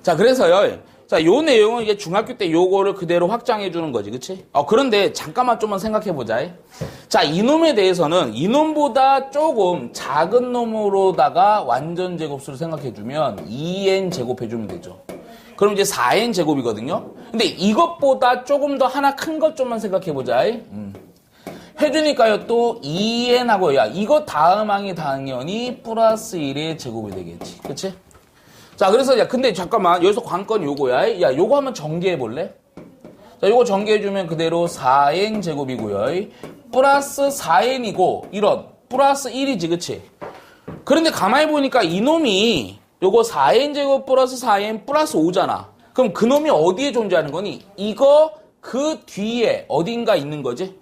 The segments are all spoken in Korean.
자, 그래서요. 자, 요 내용은 이제 중학교 때 요거를 그대로 확장해 주는 거지. 그치? 그런데 잠깐만 좀만 생각해 보자. 자, 이놈에 대해서는 이놈보다 조금 작은 놈으로다가 완전 제곱수를 생각해 주면 2n 제곱해 주면 되죠. 그럼 이제 4n 제곱이거든요. 근데 이것보다 조금 더 하나 큰 것 좀만 생각해 보자. 해주니까요, 또 2n 하고, 야, 이거 다음 항이 당연히 플러스 1의 제곱이 되겠지. 그치? 자, 그래서, 야, 근데 잠깐만, 여기서 관건이 요거야. 야, 요거 한번 전개해 볼래? 자, 요거 전개해주면 그대로 4n 제곱이고요. 플러스 4n이고, 이런, 플러스 1이지, 그치? 그런데 가만히 보니까 이놈이, 요거 4n 제곱 플러스 4n 플러스 5잖아. 그럼 그놈이 어디에 존재하는 거니? 이거, 그 뒤에 어딘가 있는 거지?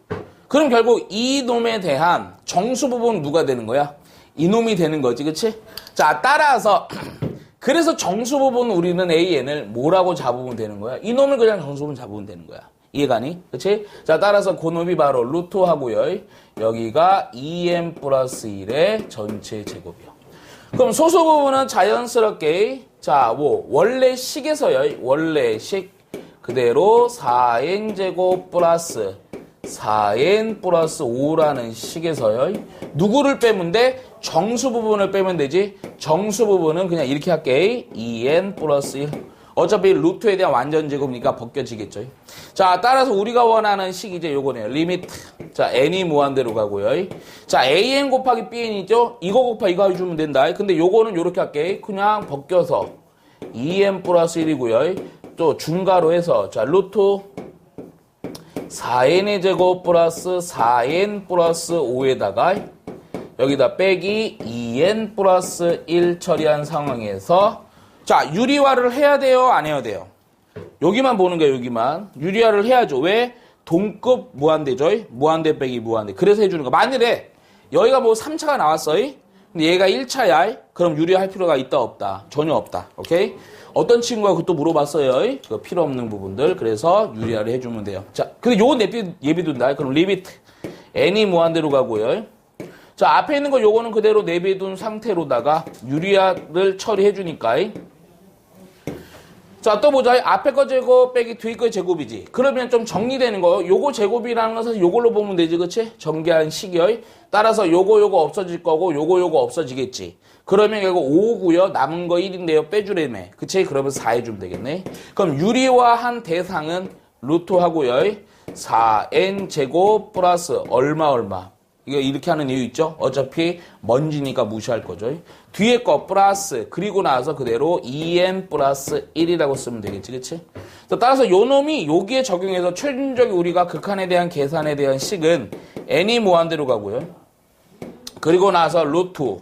그럼 결국 이놈에 대한 정수 부분은 누가 되는 거야? 이놈이 되는 거지, 그치? 자, 따라서, 그래서 정수 부분 우리는 AN을 뭐라고 잡으면 되는 거야? 이놈을 그냥 정수 부분 잡으면 되는 거야. 이해가니? 그치? 자, 따라서 그놈이 바로 루트 하고요. 여기가 2n 플러스 1의 전체 제곱이요. 그럼 소수 부분은 자연스럽게, 자, 뭐, 원래 식에서요. 원래 식. 그대로 4n 제곱 플러스 4n 플러스 5라는 식에서요. 누구를 빼면 돼? 정수 부분을 빼면 되지. 정수 부분은 그냥 이렇게 할게. 2n 플러스 1. 어차피 루트에 대한 완전 제곱이니까 벗겨지겠죠. 자, 따라서 우리가 원하는 식이 이제 요거네요. 리미트. 자, n이 무한대로 가고요. 자, an 곱하기 bn이죠. 이거 곱하기 이거 해주면 된다. 근데 요거는 요렇게 할게. 그냥 벗겨서 2n 플러스 1이고요. 또 중괄호 해서 자, 루트 4n의 제곱 플러스 4n 플러스 5에다가 여기다 빼기 2n 플러스 1 처리한 상황에서 자, 유리화를 해야 돼요? 안 해야 돼요? 여기만 보는 거예요, 여기만. 유리화를 해야죠. 왜? 동급 무한대죠? 무한대 빼기 무한대. 그래서 해주는 거. 만일에 여기가 뭐 3차가 나왔어요? 근데 얘가 1차야? 그럼 유리화할 필요가 있다, 없다? 전혀 없다. 오케이? 어떤 친구가 그것도 물어봤어요. 그 필요 없는 부분들. 그래서 유리화를 해주면 돼요. 자, 근데 요건 예비둔다. 그럼 리미트. n이 무한대로 가고요. 자, 앞에 있는 거 요거는 그대로 내비둔 상태로다가 유리화를 처리해주니까. 자, 또 보자. 앞에 거 제곱 빼기 뒤에 거 제곱이지. 그러면 좀 정리되는 거. 요거 제곱이라는 것은 요걸로 보면 되지, 그치? 전개한 식이요. 따라서 요거 없어질 거고 요거 없어지겠지. 그러면 결국 5고요. 남은 거 1인데요. 빼주래매. 그치? 그러면 4 해주면 되겠네. 그럼 유리화한 대상은 루트 하고요. 4n 제곱 플러스 얼마. 이거 이렇게 하는 이유 있죠? 어차피 먼지니까 무시할 거죠. 뒤에 거 플러스 그리고 나서 그대로 2n 플러스 1이라고 쓰면 되겠지, 그치? 따라서 요 놈이 여기에 적용해서 최종적인 우리가 극한에 대한 계산에 대한 식은 n이 무한대로 가고요. 그리고 나서 루트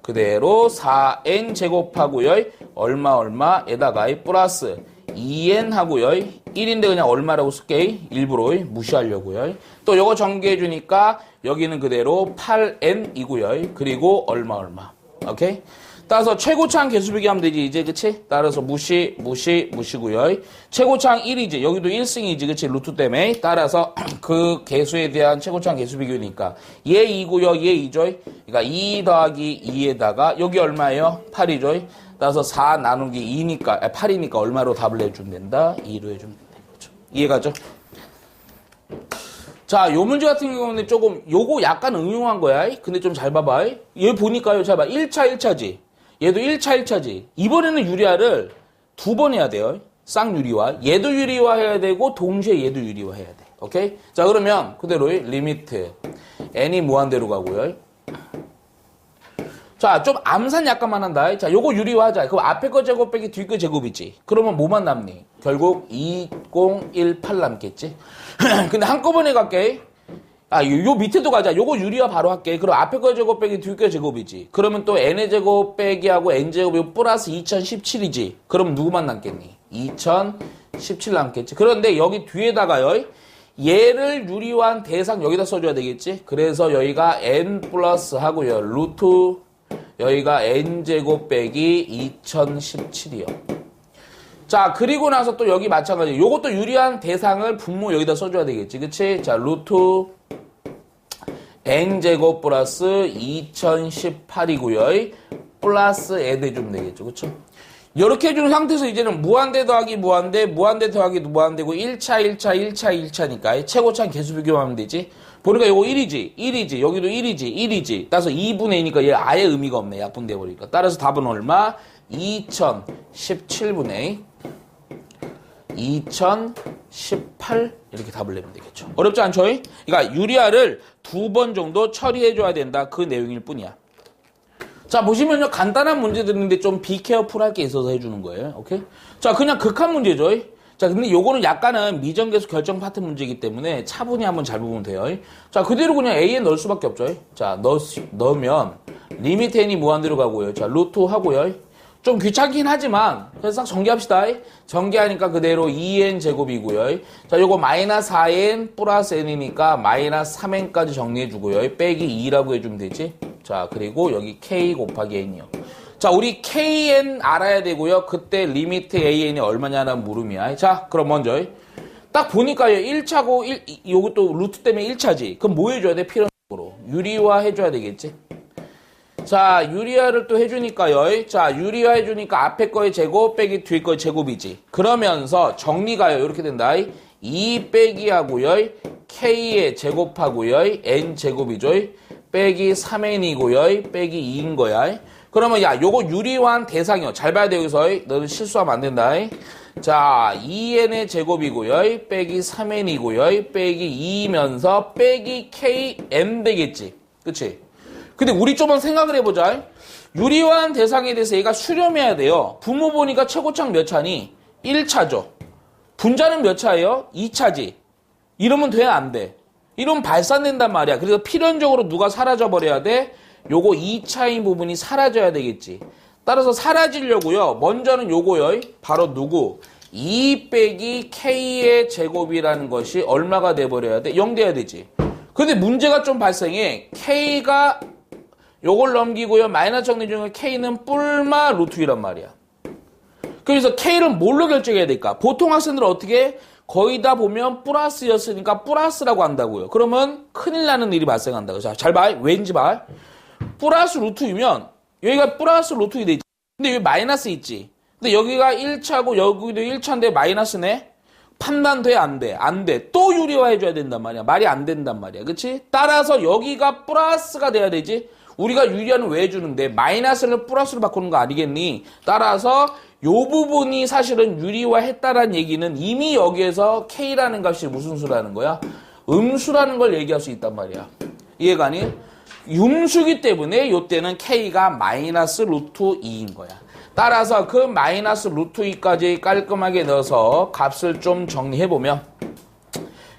그대로 4n 제곱하고요. 얼마에다가 플러스 2n 하고요. 1인데 그냥 얼마라고 쓸게. 일부러 무시하려고요. 또 요거 전개해주니까 여기는 그대로 8n이고요. 그리고 얼마. 오케이? 따라서 최고차항 개수비기 하면 되지, 이제, 그치? 따라서 무시고요. 최고차항 1이지. 여기도 1승이지, 그치? 루트 때문에. 따라서 그 개수에 대한 최고차항 개수비교니까. 얘 2고요, 얘 2죠? 그러니까 2 더하기 2에다가, 여기 얼마예요? 8이죠? 따라서 4 나누기 2니까, 8이니까 얼마로 답을 해주면 된다? 2로 해주면 된다. 그렇죠? 이해가죠? 자, 요 문제 같은 경우는 조금, 요거 약간 응용한 거야. 근데 좀 잘 봐봐. 얘 보니까요, 잘 봐. 1차지. 얘도 1차지. 이번에는 유리화를 2번 해야 돼요. 쌍유리화. 얘도 유리화 해야 되고, 동시에 얘도 유리화 해야 돼. 오케이? 자, 그러면 그대로 리미트. n이 무한대로 가고요. 자, 좀 암산 약간만 한다. 자, 요거 유리화하자. 그럼 앞에 거 제곱 빼기 뒤 거 제곱이지. 그러면 뭐만 남니? 결국 2018 남겠지? 근데 한꺼번에 갈게. 요 밑에도 가자. 요거 유리화 바로 할게. 그럼 앞에 거 제곱 빼기 뒤 거 제곱이지. 그러면 또 n의 제곱 빼기하고 n제곱이 플러스 2017이지. 그럼 누구만 남겠니? 2017 남겠지. 그런데 여기 뒤에다가요. 얘를 유리화한 대상 여기다 써줘야 되겠지. 그래서 여기가 n 플러스 하고요. 루트 여기가 n제곱 빼기 2017이요. 자, 그리고 나서 또 여기 마찬가지. 요것도 유리한 대상을 분모 여기다 써줘야 되겠지. 그치? 자, 루트 n제곱 플러스 2018이고요. 플러스 에 대주면 되겠죠. 그쵸? 이렇게 해주는 상태에서 이제는 무한대 더하기 무한대, 무한대 더하기 무한대고 1차. 최고차는 개수 비교하면 되지. 보니까 이거 1이지. 여기도 1이지. 따라서 2분의 2니까 얘 아예 의미가 없네. 약분돼 버리니까. 따라서 답은 얼마? 2017분의 2018 이렇게 답을 내면 되겠죠. 어렵지 않죠? 그러니까 유리아를 2번 정도 처리해줘야 된다. 그 내용일 뿐이야. 자, 보시면요. 간단한 문제들인데 좀 비케어풀할 게 있어서 해주는 거예요. 오케이? 자, 그냥 극한 문제죠. 자, 근데 요거는 약간은 미정계수 결정 파트 문제이기 때문에 차분히 한번 잘 보면 돼요. 자, 그대로 그냥 A에 넣을 수밖에 없죠. 자, 넣으면 리미트 n이 무한대로 가고요. 자, 루트 하고요. 좀 귀찮긴 하지만 그래서 싹 정리합시다. 정리하니까 그대로 2n 제곱이고요. 자, 요거 마이너스 4n 플러스 n이니까 마이너스 3n까지 정리해주고요. 빼기 2라고 해주면 되지. 자, 그리고 여기 k 곱하기 n이요. 자, 우리 kn 알아야 되고요. 그때 리미트 an이 얼마냐는 물음이야. 자, 그럼 먼저 딱 보니까요. 1차고 요것도 루트 때문에 1차지. 그럼 뭐 해줘야 돼? 필연적으로 유리화 해줘야 되겠지. 자, 유리화를 또 해주니까요. 자, 유리화 해주니까 앞에 거의 제곱 빼기 뒤에 거의 제곱이지. 그러면서 정리가요. 이렇게 된다. 2 빼기 하고요. k의 제곱하고요. n 제곱이죠. 빼기 3n이고요. 빼기 2인 거야. 그러면 야, 요거 유리화한 대상이요. 잘 봐야 돼, 여기서. 너는 실수하면 안 된다. 자, 2n의 제곱이고요. 빼기 3n이고요. 빼기 2이면서 빼기 kn 되겠지. 그치? 근데 우리 좀만 생각을 해보자. 유리화한 대상에 대해서 얘가 수렴해야 돼요. 분모 보니까 최고창 몇 차니? 1차죠. 분자는 몇 차예요? 2차지. 이러면 돼? 안 돼? 이러면 발산된단 말이야. 그래서 필연적으로 누가 사라져버려야 돼? 요거 2차인 부분이 사라져야 되겠지. 따라서 사라지려고요. 먼저는 요거요. 바로 누구? 2 빼기 k의 제곱이라는 것이 얼마가 돼버려야 돼? 0 돼야 되지. 근데 문제가 좀 발생해. k가 요걸 넘기고요. 마이너스 정리 중에 k는 뿔마 루트 2란 말이야. 그래서 k를 뭘로 결정해야 될까? 보통 학생들은 어떻게 거의 다 보면 플러스였으니까 플러스라고 한다고요. 그러면 큰일 나는 일이 발생한다고. 자, 잘 봐. 왠지 봐. 플러스 루트 2면 여기가 플러스 루트 2 돼 있지. 근데 여기 마이너스 있지. 근데 여기가 1차고 여기도 1차인데 마이너스네. 판단돼? 안 돼? 안 돼. 또 유리화 해줘야 된단 말이야. 말이 안 된단 말이야. 그치? 따라서 여기가 플러스가 돼야 되지. 우리가 유리화는 왜 해주는데 마이너스를 플러스로 바꾸는 거 아니겠니? 따라서 요 부분이 사실은 유리화 했다라는 얘기는 이미 여기에서 K라는 값이 무슨 수라는 거야? 음수라는 걸 얘기할 수 있단 말이야. 이해가 아니? 음수기 때문에 요때는 K가 마이너스 루트 2인 거야. 따라서 그 마이너스 루트 2까지 깔끔하게 넣어서 값을 좀 정리해보면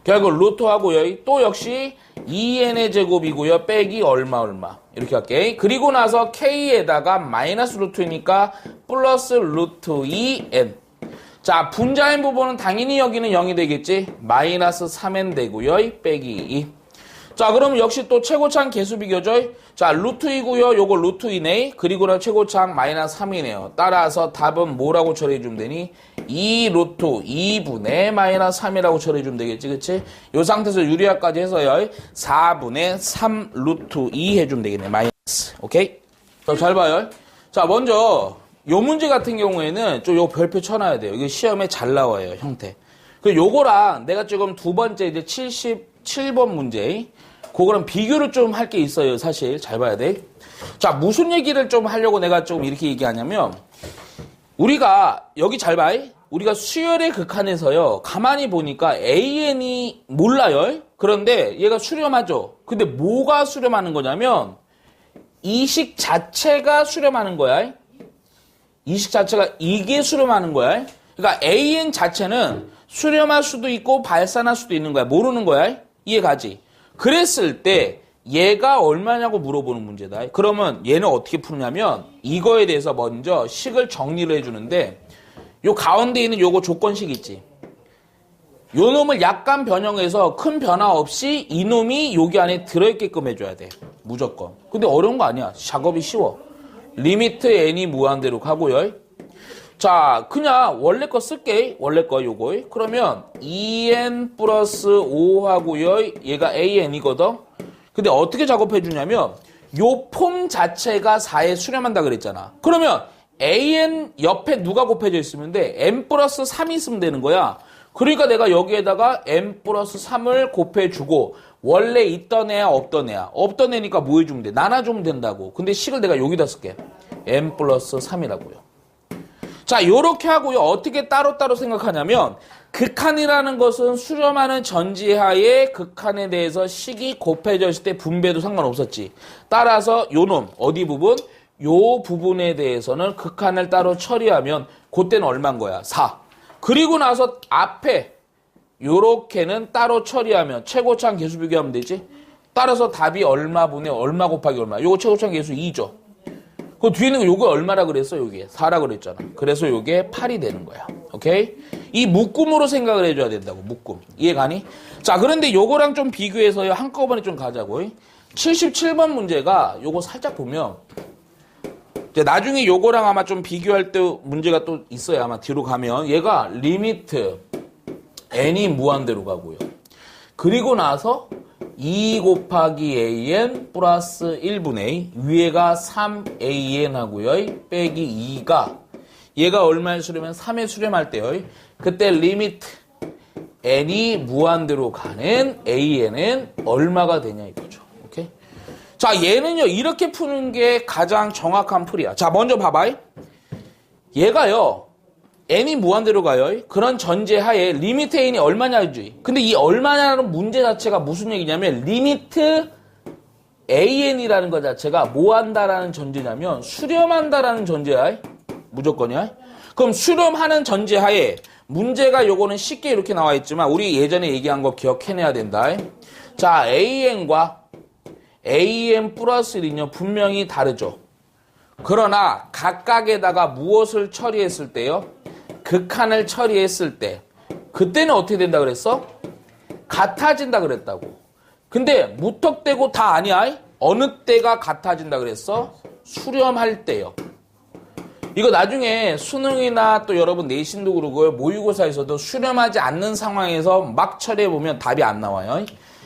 결국 루트하고요. 또 역시 2n의 제곱이고요. 빼기 얼마 이렇게 할게. 그리고 나서 k에다가 마이너스 루트니까 플러스 루트 2n. 자, 분자인 부분은 당연히 여기는 0이 되겠지. 마이너스 3n 되고요. 빼기 2. 자, 그럼 역시 또 최고차항 개수 비교죠. 자, 루트 2고요. 요거 루트 2네. 그리고 나 최고차항 마이너스 3이네요. 따라서 답은 뭐라고 처리해주면 되니? 2 루트 2분의 마이너스 3이라고 처리해주면 되겠지. 그치? 요 상태에서 유리화까지 해서요. 4분의 3 루트 2 해주면 되겠네. 마이너스. 오케이? 자, 잘 봐요. 자, 먼저 요 문제 같은 경우에는 좀 요 별표 쳐놔야 돼요. 이게 시험에 잘 나와요. 형태. 그 요거랑 내가 지금 두 번째 이제 77번 문제 그거랑 비교를 좀 할 게 있어요. 사실 잘 봐야 돼. 자, 무슨 얘기를 좀 하려고 내가 좀 이렇게 얘기하냐면 우리가 여기 잘 봐. 우리가 수열의 극한에서요. 가만히 보니까 AN이 몰라요. 그런데 얘가 수렴하죠. 근데 뭐가 수렴하는 거냐면 이식 자체가 수렴하는 거야. 이식 자체가 이게 수렴하는 거야. 그러니까 AN 자체는 수렴할 수도 있고 발산할 수도 있는 거야. 모르는 거야. 이해가지? 그랬을 때 얘가 얼마냐고 물어보는 문제다. 그러면 얘는 어떻게 푸느냐면 이거에 대해서 먼저 식을 정리를 해주는데 요 가운데 있는 요거 조건식 있지. 요 놈을 약간 변형해서 큰 변화 없이 이 놈이 여기 안에 들어있게끔 해줘야 돼. 무조건. 근데 어려운 거 아니야. 작업이 쉬워. 리미트 n이 무한대로 가고요. 자, 그냥 원래 거 쓸게. 원래 거 요거. 그러면 2n 플러스 5 하고요. 얘가 an이거든. 근데 어떻게 작업해 주냐면 요 폼 자체가 4에 수렴한다 그랬잖아. 그러면 an 옆에 누가 곱해져 있으면 돼? n 플러스 3이 있으면 되는 거야. 그러니까 내가 여기에다가 n 플러스 3을 곱해주고 원래 있던 애야 없던 애야? 없던 애니까 뭐 해주면 돼? 나눠주면 된다고. 근데 식을 내가 여기다 쓸게. n 플러스 3이라고요. 자, 요렇게 하고요. 어떻게 따로따로 생각하냐면 극한이라는 것은 수렴하는 전지하에 극한에 대해서 식이 곱해져 있을 때 분배도 상관없었지. 따라서 요놈 어디 부분? 요 부분에 대해서는 극한을 따로 처리하면 그때는 얼마인 거야? 4. 그리고 나서 앞에 요렇게는 따로 처리하면 최고차항 계수 비교하면 되지. 따라서 답이 얼마 분의 얼마 곱하기 얼마. 요거 최고차항 계수 2죠. 그 뒤에는 요거 얼마라 그랬어? 요게 4라 그랬잖아. 그래서 요게 8이 되는 거야. 오케이? 이 묶음으로 생각을 해줘야 된다고. 묶음. 이해가니? 자, 그런데 요거랑 좀 비교해서 한꺼번에 좀 가자고. 77번 문제가 요거 살짝 보면 이제 나중에 요거랑 아마 좀 비교할 때 문제가 또 있어요. 아마 뒤로 가면 얘가 리미트 n이 무한대로 가고요. 그리고 나서 2 곱하기 an 플러스 1분의 위에가 3an 하고요. 빼기 2가 얘가 얼마에 수렴하면 3에 수렴할 때요. 그때 리미트 n이 무한대로 가는 an은 얼마가 되냐 이거죠. 오케이? 자, 얘는요 이렇게 푸는 게 가장 정확한 풀이야. 자, 먼저 봐봐. 얘가요 n이 무한대로 가요. 그런 전제하에 리미트 n이 얼마냐지. 근데 이 얼마냐는 문제 자체가 무슨 얘기냐면 리미트 an이라는 것 자체가 뭐 한다라는 전제냐면 수렴한다라는 전제야. 무조건이야. 그럼 수렴하는 전제하에 문제가 요거는 쉽게 이렇게 나와 있지만 우리 예전에 얘기한 거 기억해내야 된다. 자, an과 an 플러스 1이요 분명히 다르죠. 그러나 각각에다가 무엇을 처리했을 때요? 극한을 처리했을 때 그때는 어떻게 된다 그랬어? 같아진다 그랬다고. 근데 무턱대고 다 아니야. 어느 때가 같아진다 그랬어? 수렴할 때요. 이거 나중에 수능이나 또 여러분 내신도 그러고요. 모의고사에서도 수렴하지 않는 상황에서 막 처리해보면 답이 안 나와요.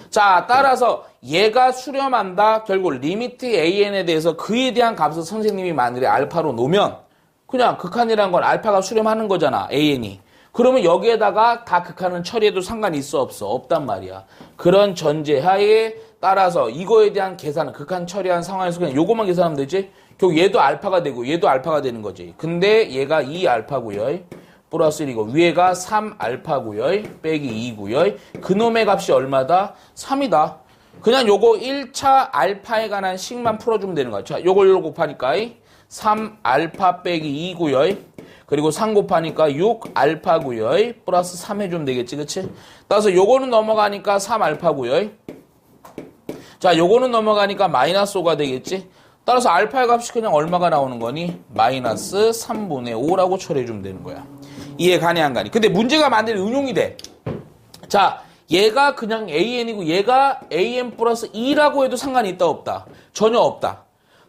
자, 따라서 얘가 수렴한다. 결국 리미트 an에 대해서 그에 대한 값을 선생님이 만일에 알파로 놓으면 그냥 극한이라는 건 알파가 수렴하는 거잖아. an이. 그러면 여기에다가 다 극한은 처리해도 상관이 있어 없어? 없단 말이야. 그런 전제하에 따라서 이거에 대한 계산은 극한 처리한 상황에서 그냥 요것만 계산하면 되지. 결국 얘도 알파가 되고 얘도 알파가 되는 거지. 근데 얘가 2알파고요. 플러스 1이고 위에가 3알파고요. 빼기 2고요. 그놈의 값이 얼마다? 3이다. 그냥 요거 1차 알파에 관한 식만 풀어주면 되는 거야. 자, 요걸 곱하니까 3알파 빼기 2고요. 그리고 3 곱하니까 6알파고요. 플러스 3 해주면 되겠지, 그치? 따라서 요거는 넘어가니까 3알파고요. 자, 요거는 넘어가니까 마이너스 5가 되겠지? 따라서 알파의 값이 그냥 얼마가 나오는 거니? 마이너스 3분의 5라고 처리해주면 되는 거야. 이해 가니 안 가니? 근데 문제가 만약에 응용이 돼. 자, 얘가 그냥 an이고 얘가 an 플러스 2라고 해도 상관이 있다 없다? 전혀 없다.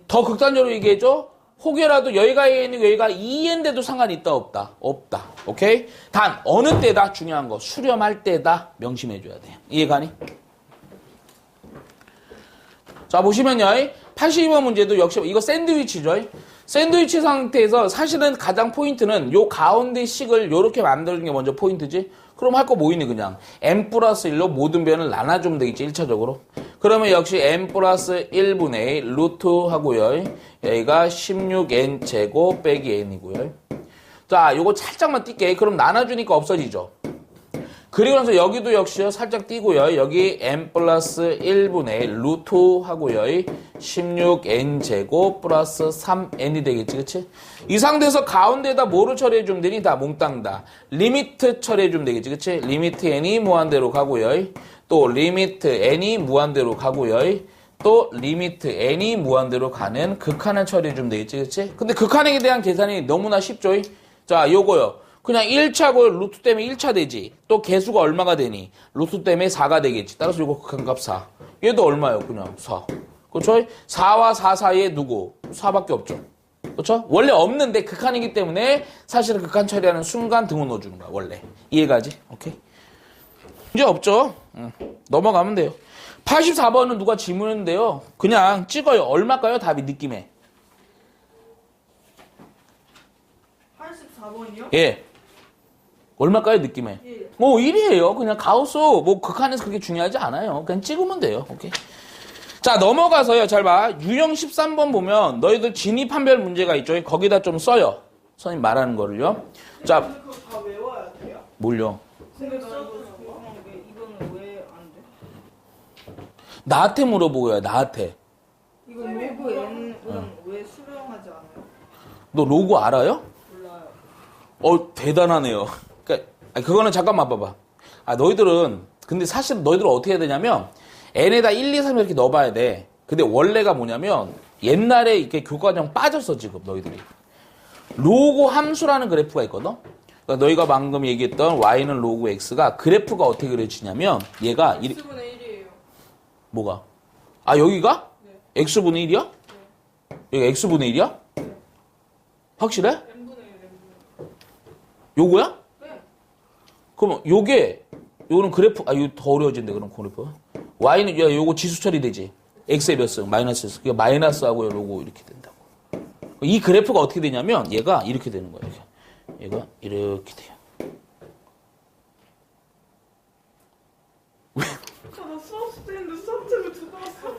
더 극단적으로 얘기해줘. 혹여라도 여기가 an이고 여기가 2n인데도 상관이 있다 없다? 없다. 오케이? 단 어느 때다? 중요한 거. 수렴할 때다. 명심해줘야 돼. 이해 가니? 자, 보시면요. 82번 문제도 역시 이거 샌드위치죠. 샌드위치 상태에서 사실은 가장 포인트는 요 가운데 식을 요렇게 만드는 게 먼저 포인트지. 그럼 할 거 뭐 있니 그냥 n 플러스 1로 모든 변을 나눠주면 되겠지 1차적으로. 그러면 역시 n 플러스 1분의 루트 하고요. 여기가 16n 제곱 빼기 n이고요. 자, 요거 살짝만 띄게. 그럼 나눠주니까 없어지죠. 그리고 나서 여기도 역시요 살짝 띄고요. 여기 n 플러스 1분의 루트 하고요. 16n 제곱 플러스 3n이 되겠지, 그치? 이 상태에서 가운데에다 뭐로 처리해주면 되니? 다 몽땅 다 리미트 처리해주면 되겠지, 그치? 리미트 n이 무한대로 가고요. 또 리미트 n이 무한대로 가고요. 또 리미트 n이 무한대로 가는 극한을 처리해주면 되겠지, 그치? 근데 극한에 대한 계산이 너무나 쉽죠? 자, 요거요. 그냥 1차고 루트 때문에 1차 되지. 또 개수가 얼마가 되니? 루트 때문에 4가 되겠지. 따라서 이거 극한값 4. 얘도 얼마예요? 그냥 4. 그렇죠? 4와 4 사이에 누구? 4밖에 없죠. 그렇죠? 원래 없는데 극한이기 때문에 사실은 극한 처리하는 순간 등호 넣어주는 거야. 원래. 이해가지? 오케이. 문제 없죠? 넘어가면 돼요. 84번은 누가 질문했는데요. 그냥 찍어요. 얼마일까요? 답이 느낌에. 영원이요? 예. 얼마일까요, 느낌에? 1. 1이에요. 그냥 가우스, 뭐, 극한에서 그렇게 중요하지 않아요. 그냥 찍으면 돼요. 오케이. 자, 넘어가서요. 잘 봐. 유형 13번 보면 너희들 진입한별 문제가 있죠. 거기다 좀 써요. 선생님 말하는 거를요. 자, 그거 다 외워야 돼요? 뭘요? 근데 나 이거 궁금한데 이거는 왜 안 돼? 나한테 물어보고요. 나한테. 이거 로그 N은 왜 수령하지 않아요? 너 로고 알아요? 몰라요. 대단하네요. 그러니까 그거는 잠깐만 봐봐. 너희들은 근데 사실 너희들은 어떻게 해야 되냐면 n에다 1, 2, 3 이렇게 넣어봐야 돼. 근데 원래가 뭐냐면 옛날에 이렇게 교과정 빠졌어 지금 너희들이. 로고 함수라는 그래프가 있거든. 그러니까 너희가 방금 얘기했던 y는 로그 x가 그래프가 어떻게 그려지냐면 얘가 X분의 1이에요. 뭐가? 여기가? 네. x분의 1이야? 여기 x분의 1이야? 확실해? N분의 1, N분의 요거야? 1. 네. 그럼 요거는 그래프, 이거 더 어려워진대, 그럼 그래프. y는, 요거 지수 처리되지. x의 몇 승, 마이너스 승. 그게 마이너스하고 요거 이렇게 된다고. 이 그래프가 어떻게 되냐면, 얘가 이렇게 되는 거야, 이렇게. 얘가 이렇게 돼요. 나 수업 때문에 수업 때문에 들어왔어.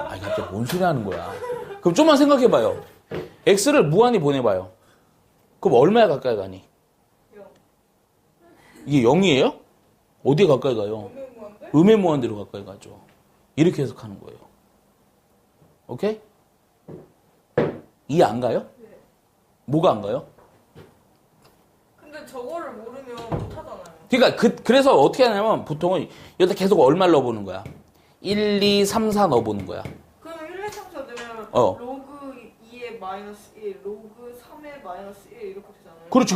갑자기 뭔 소리 하는 거야. 그럼 좀만 생각해봐요. x를 무한히 보내봐요. 그럼 얼마에 가까이 가니? 이게 0이에요? 어디에 가까이 가요? 음의 무한대로 가까이 가죠. 이렇게 해석하는 거예요. 오케이? 이해 안 가요? 네. 뭐가 안 가요? 근데 저거를 모르면 못하잖아요. 그러니까 그래서 어떻게 하냐면 보통은 여기다 계속 얼마를 넣어보는 거야. 1, 2, 3, 4 넣어보는 거야. 그러면 1, 2, 3, 4 되면 어. 로그 2의 마이너스 1, 로그 3의 마이너스 1 이렇게 되잖아요. 그렇지.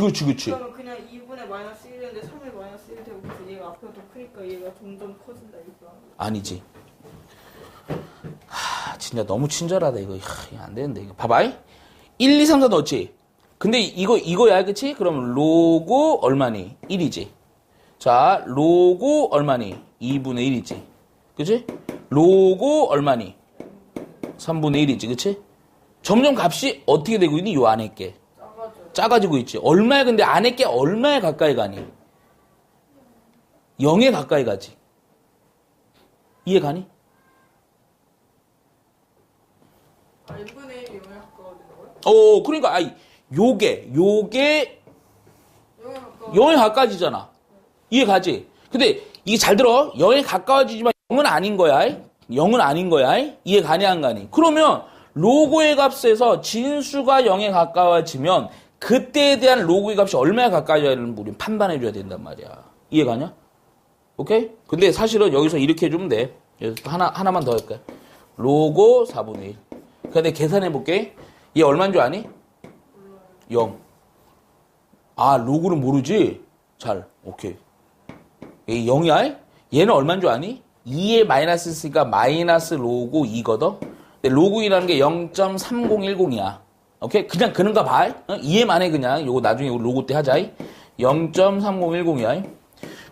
그러면 그냥 2분의 마이너스 1인데 3의 마이너스 1 되고 그래서 얘가 앞에가 더 크니까 얘가 점점 커진다 이거. 아니지. 진짜 너무 친절하다 이거. 이거 안 되는데 이거. 봐봐. 1, 2, 3, 4 넣었지. 근데 이거야, 그치? 그럼 로고 얼마니? 1이지. 자, 로고 얼마니? 2분의 1이지. 그치? 로고 얼마니? 3분의 1이지. 그치? 점점 값이 어떻게 되고 있니? 요 안에 게. 작아지고 있지. 얼마에, 근데 안에 게 얼마에 가까이 가니? 0에 가까이 가지. 이해 가니? 1분의 1이 0에 가까워지는 거예요? 그러니까, 요게 0에 가까워. 0에 가까워지잖아. 이해 가지? 근데 이게 잘 들어. 0에 가까워지지만 0은 아닌 거야. 0은 아닌 거야. 이해 가니 안 가니? 그러면 로고의 값에서 진수가 0에 가까워지면 그때에 대한 로고의 값이 얼마에 가까워져야 되는 우리는 판단해 줘야 된단 말이야. 이해 가냐? 오케이? 근데 사실은 여기서 이렇게 해주면 돼. 여기서 하나만 더 할게. 로고 4분의 1. 근데 계산해 볼게. 얘 얼마인 줄 아니? 0. 로고는 모르지? 잘. 오케이. 얘 0이야? 얘는 얼마인 줄 아니? 2에 마이너스 있으니까 마이너스 로고 2거든? 근데 로고 2라는 게 0.3010이야. 오케이? 그냥 그런가 봐. 2에만 해, 그냥. 요거 나중에 로고 때 하자. 0.3010이야.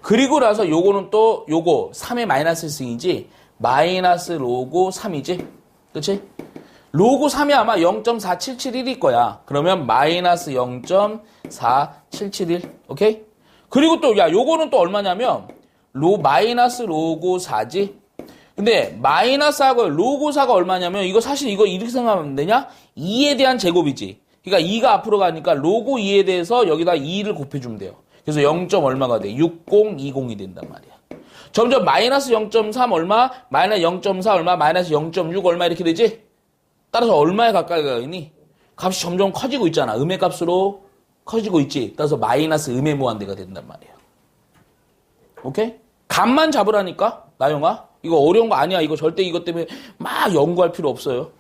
그리고 나서 요거는 또 요거 3의 마이너스 승이지 마이너스 로고 3이지. 그치? 로고 3이 아마 0.4771일 거야. 그러면 마이너스 0.4771. 오케이? 그리고 또 요거는 또 얼마냐면 마이너스 로고 4지. 근데 마이너스하고 로고 4가 얼마냐면 이거 사실 이거 이렇게 생각하면 되냐? 2에 대한 제곱이지. 그러니까 2가 앞으로 가니까 로고 2에 대해서 여기다 2를 곱해주면 돼요. 그래서 0. 얼마가 돼? 6020이 된단 말이야. 점점 마이너스 0.3 얼마, 마이너스 0.4 얼마, 마이너스 0.6 얼마 이렇게 되지? 따라서 얼마에 가까이 가니? 값이 점점 커지고 있잖아. 음의 값으로 커지고 있지. 따라서 마이너스 음의 무한대가 된단 말이야. 오케이? 값만 잡으라니까, 나영아. 이거 어려운 거 아니야. 이거 절대 이것 때문에 막 연구할 필요 없어요.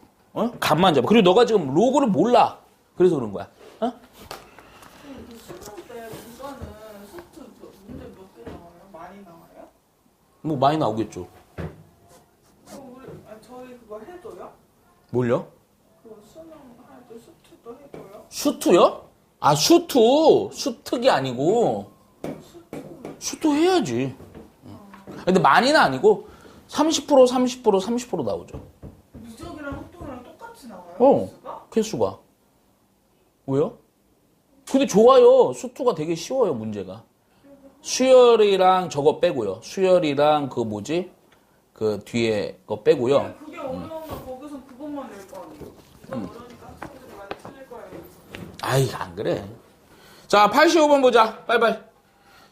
값만 잡아. 그리고 너가 지금 로고를 몰라. 그래서 그런 거야. 수능 때 국가는 수트 문제 몇 개 나와요? 많이 나와요? 뭐 많이 나오겠죠. 저희 그거 해줘요? 뭘요? 그거 수능 할 때 수트도 해줘요? 슈트요? 슈트기 아니고 슈트 해야지. 근데 많이는 아니고 30% 나오죠. 미적이랑 합동이랑 똑같이 나와요? 개수가? 개수가. 왜요? 근데 좋아요. 수투가 되게 쉬워요, 문제가. 수열이랑 저거 빼고요. 수열이랑 그 뭐지? 그 뒤에 거 빼고요. 그게 어려우면 거기서 그것만 낼 거 아니에요. 어려우니까 학생들이 많이 틀릴 거예요. 아이, 안 그래. 자, 85번 보자. 빨리빨리.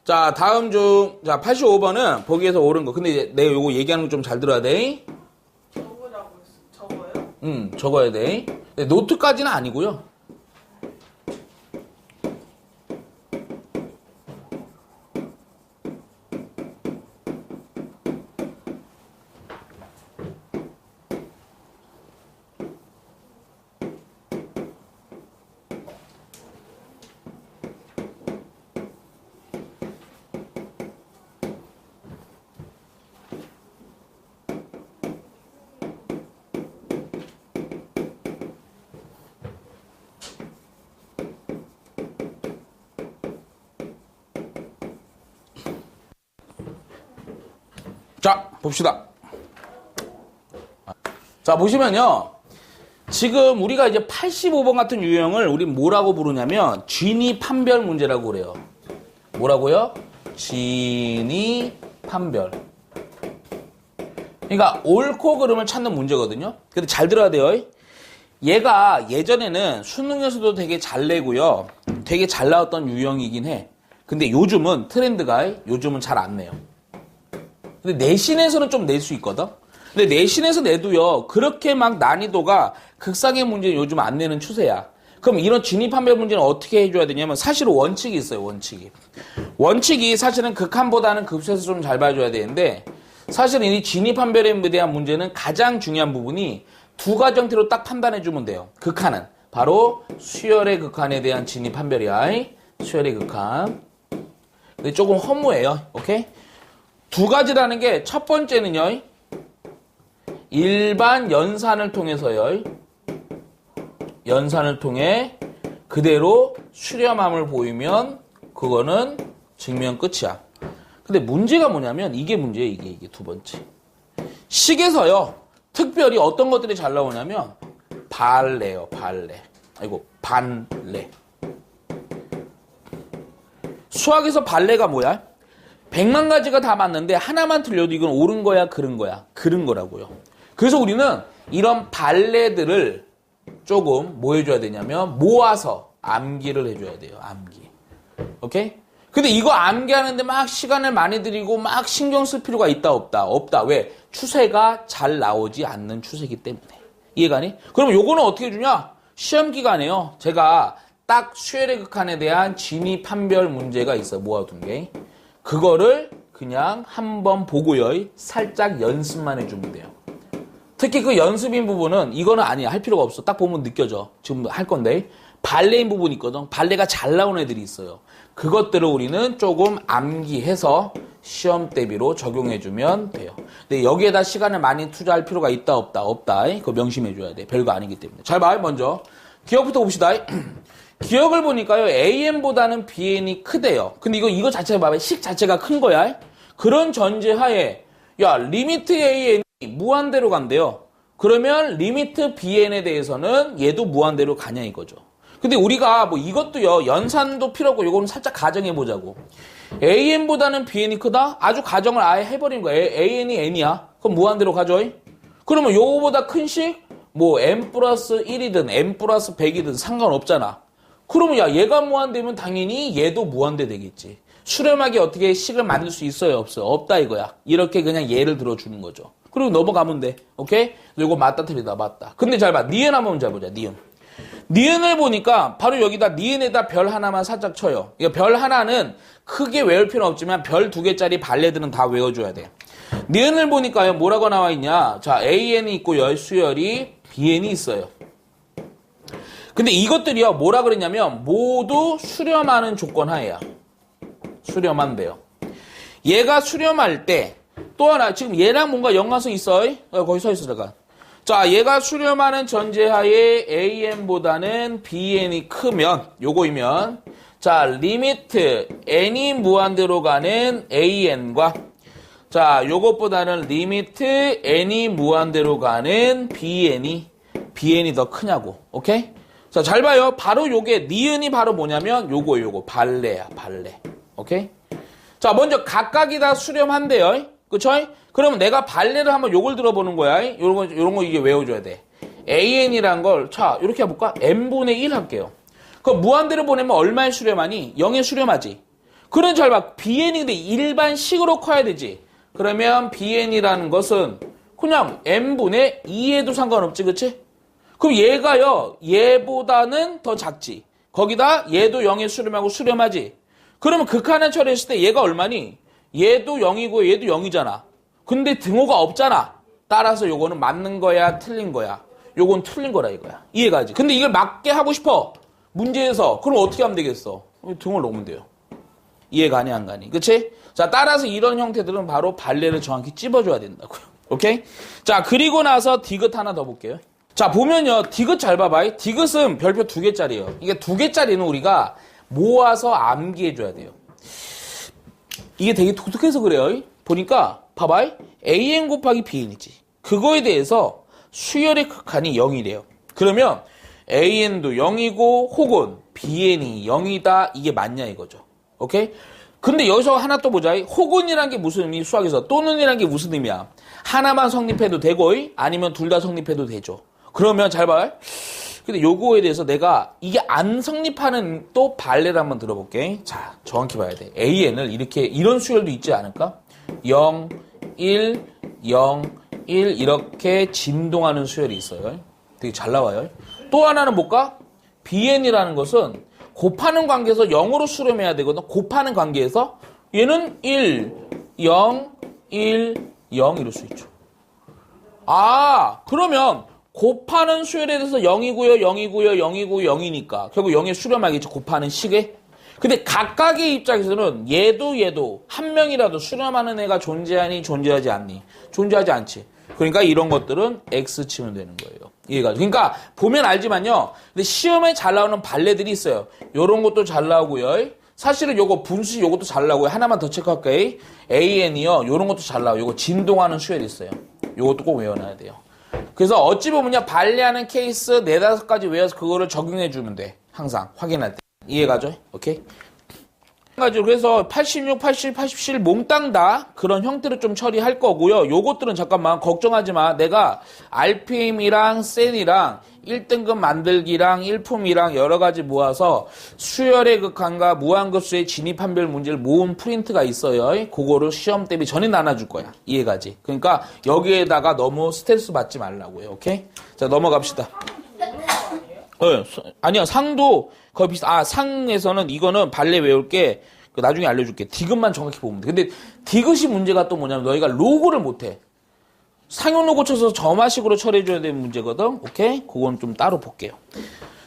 자, 다음 중, 자, 85번은 보기에서 옳은 거. 근데 이제 내가 요거 얘기하는 거 좀 잘 들어야 돼. 적으라고 했어. 적어요? 적어야 돼. 근데 노트까지는 아니고요. 자, 봅시다. 자, 보시면요. 지금 우리가 이제 85번 같은 유형을 우리 뭐라고 부르냐면 진위 판별 문제라고 그래요. 뭐라고요? 진위 판별. 그러니까 옳고 그름을 찾는 문제거든요. 근데 잘 들어야 돼요. 얘가 예전에는 수능에서도 되게 잘 내고요. 되게 잘 나왔던 유형이긴 해. 근데 요즘은 트렌드가 요즘은 잘 안 내요. 근데 내신에서는 좀 낼 수 있거든? 근데 내신에서 내도요, 그렇게 막 난이도가 극상의 문제는 요즘 안 내는 추세야. 그럼 이런 진입판별 문제는 어떻게 해줘야 되냐면 사실은 원칙이 있어요, 원칙이. 원칙이 사실은 극한보다는 급수에서 좀 잘 봐줘야 되는데 사실은 이 진입판별에 대한 문제는 가장 중요한 부분이 두 가지 형태로 딱 판단해주면 돼요. 극한은. 바로 수열의 극한에 대한 진입판별이야. 수열의 극한. 근데 조금 허무해요. 오케이? 두 가지라는 게 첫 번째는요. 일반 연산을 통해서요. 연산을 통해 그대로 수렴함을 보이면 그거는 증명 끝이야. 근데 문제가 뭐냐면 이게 문제예요. 이게 두 번째. 식에서요. 특별히 어떤 것들이 잘 나오냐면 발레요. 발레. 아이고 반레. 수학에서 발레가 뭐야? 100만 가지가 다 맞는데 하나만 틀려도 이건 옳은 거야, 그른 거야? 그른 거라고요. 그래서 우리는 이런 발레들을 조금 뭐 해줘야 되냐면 모아서 암기를 해줘야 돼요. 암기. 오케이? 근데 이거 암기하는데 막 시간을 많이 들이고 막 신경 쓸 필요가 있다 없다? 없다. 왜? 추세가 잘 나오지 않는 추세이기 때문에. 이해가니? 그럼 요거는 어떻게 해주냐? 시험 기간에요. 제가 딱 수열의 극한에 대한 진위 판별 문제가 있어. 모아둔 게. 그거를 그냥 한번 보고요. 살짝 연습만 해주면 돼요. 특히 그 연습인 부분은 이거는 아니야. 할 필요가 없어. 딱 보면 느껴져. 지금 할 건데. 발레인 부분이 있거든. 발레가 잘 나오는 애들이 있어요. 그것들을 우리는 조금 암기해서 시험 대비로 적용해주면 돼요. 근데 여기에다 시간을 많이 투자할 필요가 있다 없다? 없다. 그거 명심해줘야 돼. 별거 아니기 때문에. 잘 봐. 먼저. 기억부터 봅시다. 기억을 보니까요. AN보다는 BN이 크대요. 근데 이거 자체가 봐봐. 식 자체가 큰 거야. 그런 전제하에 야 리미트 AN이 무한대로 간대요. 그러면 리미트 BN에 대해서는 얘도 무한대로 가냐 이거죠. 근데 우리가 뭐 이것도요. 연산도 필요 없고 이거는 살짝 가정해보자고. AN보다는 BN이 크다? 아주 가정을 아예 해버린 거야. AN이 N이야. 그럼 무한대로 가죠. 그러면 요거보다 큰 식? 뭐 N 플러스 1이든 N 플러스 100이든 상관없잖아. 그러면 야 얘가 무한대면 당연히 얘도 무한대 되겠지. 수렴하게 어떻게 식을 만들 수 있어요? 없어요? 없다 이거야. 이렇게 그냥 예를 들어주는 거죠. 그리고 넘어가면 돼. 오케이? 이거 맞다 틀리다 맞다. 근데 잘 봐. 니은 한번 잘 보자. 니은. 니은을 보니까 바로 여기다 니은에다 별 하나만 살짝 쳐요. 이거 별 하나는 크게 외울 필요는 없지만 별 2개짜리 발레들은 다 외워줘야 돼. 니은을 보니까요. 뭐라고 나와 있냐. 자 AN이 있고요. 수열이 BN이 있어요. 근데 이것들이요. 뭐라 그랬냐면 모두 수렴하는 조건 하에야. 수렴한대요. 얘가 수렴할 때 또 하나 지금 얘랑 뭔가 연관성 있어. 거기 서 있어 잠깐. 자 얘가 수렴하는 전제하에 AN보다는 BN이 크면 요거이면 자 리미트 N이 무한대로 가는 AN과 자 요것보다는 리미트 N이 무한대로 가는 BN이 더 크냐고. 오케이? 자, 잘 봐요. 바로 요게, 니은이 바로 뭐냐면 요거, 발레야, 발레. 오케이? 자, 먼저 각각이 다 수렴한대요. 그쵸? 그러면 내가 발레를 한번 요걸 들어보는 거야. 요런 거 이게 외워줘야 돼. AN이란 걸, 자, 요렇게 해볼까? N분의 1 할게요. 그럼 무한대로 보내면 얼마에 수렴하니? 0에 수렴하지. 그럼 잘 봐. BN이 근데 일반식으로 커야 되지. 그러면 BN이라는 것은 그냥 N분의 2에도 상관없지, 그치? 그럼 얘가요, 얘보다는 더 작지. 거기다 얘도 0에 수렴하고 수렴하지. 그러면 극한을 처리했을 때 얘가 얼마니? 얘도 0이고 얘도 0이잖아. 근데 등호가 없잖아. 따라서 요거는 맞는 거야, 틀린 거야? 요건 틀린 거라 이거야. 이해가지? 근데 이걸 맞게 하고 싶어. 문제에서. 그럼 어떻게 하면 되겠어? 등호를 넣으면 돼요. 이해 가니 안 가니? 그치? 자, 따라서 이런 형태들은 바로 발레를 정확히 찝어줘야 된다고요. 오케이? 자, 그리고 나서 디귿 하나 더 볼게요. 자, 보면요. 디귿 잘 봐봐요. 디귿은 별표 2개짜리예요. 이게 2개짜리는 우리가 모아서 암기해줘야 돼요. 이게 되게 독특해서 그래요. 보니까 봐봐요. AN 곱하기 BN이지. 그거에 대해서 수열의 극한이 0이래요. 그러면 AN도 0이고 혹은 BN이 0이다. 이게 맞냐 이거죠. 오케이? 근데 여기서 하나 또 보자. 혹은이란 게 무슨 의미? 수학에서 또는이란 게 무슨 의미야? 하나만 성립해도 되고 아니면 둘 다 성립해도 되죠. 그러면 잘 봐요. 근데 요거에 대해서 내가 이게 안 성립하는 또 발레를 한번 들어볼게. 자, 정확히 봐야 돼. AN을 이렇게 이런 수열도 있지 않을까? 0, 1, 0, 1 이렇게 진동하는 수열이 있어요. 되게 잘 나와요. 또 하나는 뭘까? BN이라는 것은 곱하는 관계에서 0으로 수렴해야 되거든. 곱하는 관계에서 얘는 1, 0, 1, 0 이럴 수 있죠. 아, 그러면 곱하는 수열에 대해서 0이고요, 0이고요, 0이고 0이니까 결국 0에 수렴하겠죠. 곱하는 식에. 근데 각각의 입장에서는 얘도 한 명이라도 수렴하는 애가 존재하니 존재하지 않니? 존재하지 않지. 그러니까 이런 것들은 X 치면 되는 거예요. 이해가. 그러니까 보면 알지만요. 근데 시험에 잘 나오는 발레들이 있어요. 요런 것도 잘 나오고요. 사실은 요거 분수 요것도 잘 나오고요. 하나만 더 체크할게요. AN이요. 요런 것도 잘 나와요. 요거 진동하는 수열이 있어요. 요것도 꼭 외워놔야 돼요. 그래서 어찌 보면요. 발레하는 케이스 4-5가지 외워서 그거를 적용해 주면 돼. 항상 확인할 때. 이해가죠? 오케이? 그래서 86, 80, 87 몽땅 다 그런 형태로 좀 처리할 거고요. 요것들은 잠깐만 걱정하지 마. 내가 RPM이랑 센이랑 1등급 만들기랑 일품이랑 여러 가지 모아서 수열의 극한과 무한급수의 진입한별 문제를 모은 프린트가 있어요. 그거를 시험 대비 전에 나눠줄 거야. 이해가지? 그러니까 여기에다가 너무 스트레스 받지 말라고요. 오케이? 자, 넘어갑시다. 아니야, 상도 거의 비슷. 아, 상에서는 이거는 발레 외울 게 나중에 알려줄게. 디귿만 정확히 보면 돼. 근데 디귿이 문제가 또 뭐냐면 너희가 로고를 못해. 상용 로고 쳐서 점화식으로 처리해줘야 되는 문제거든. 오케이? 그건 좀 따로 볼게요.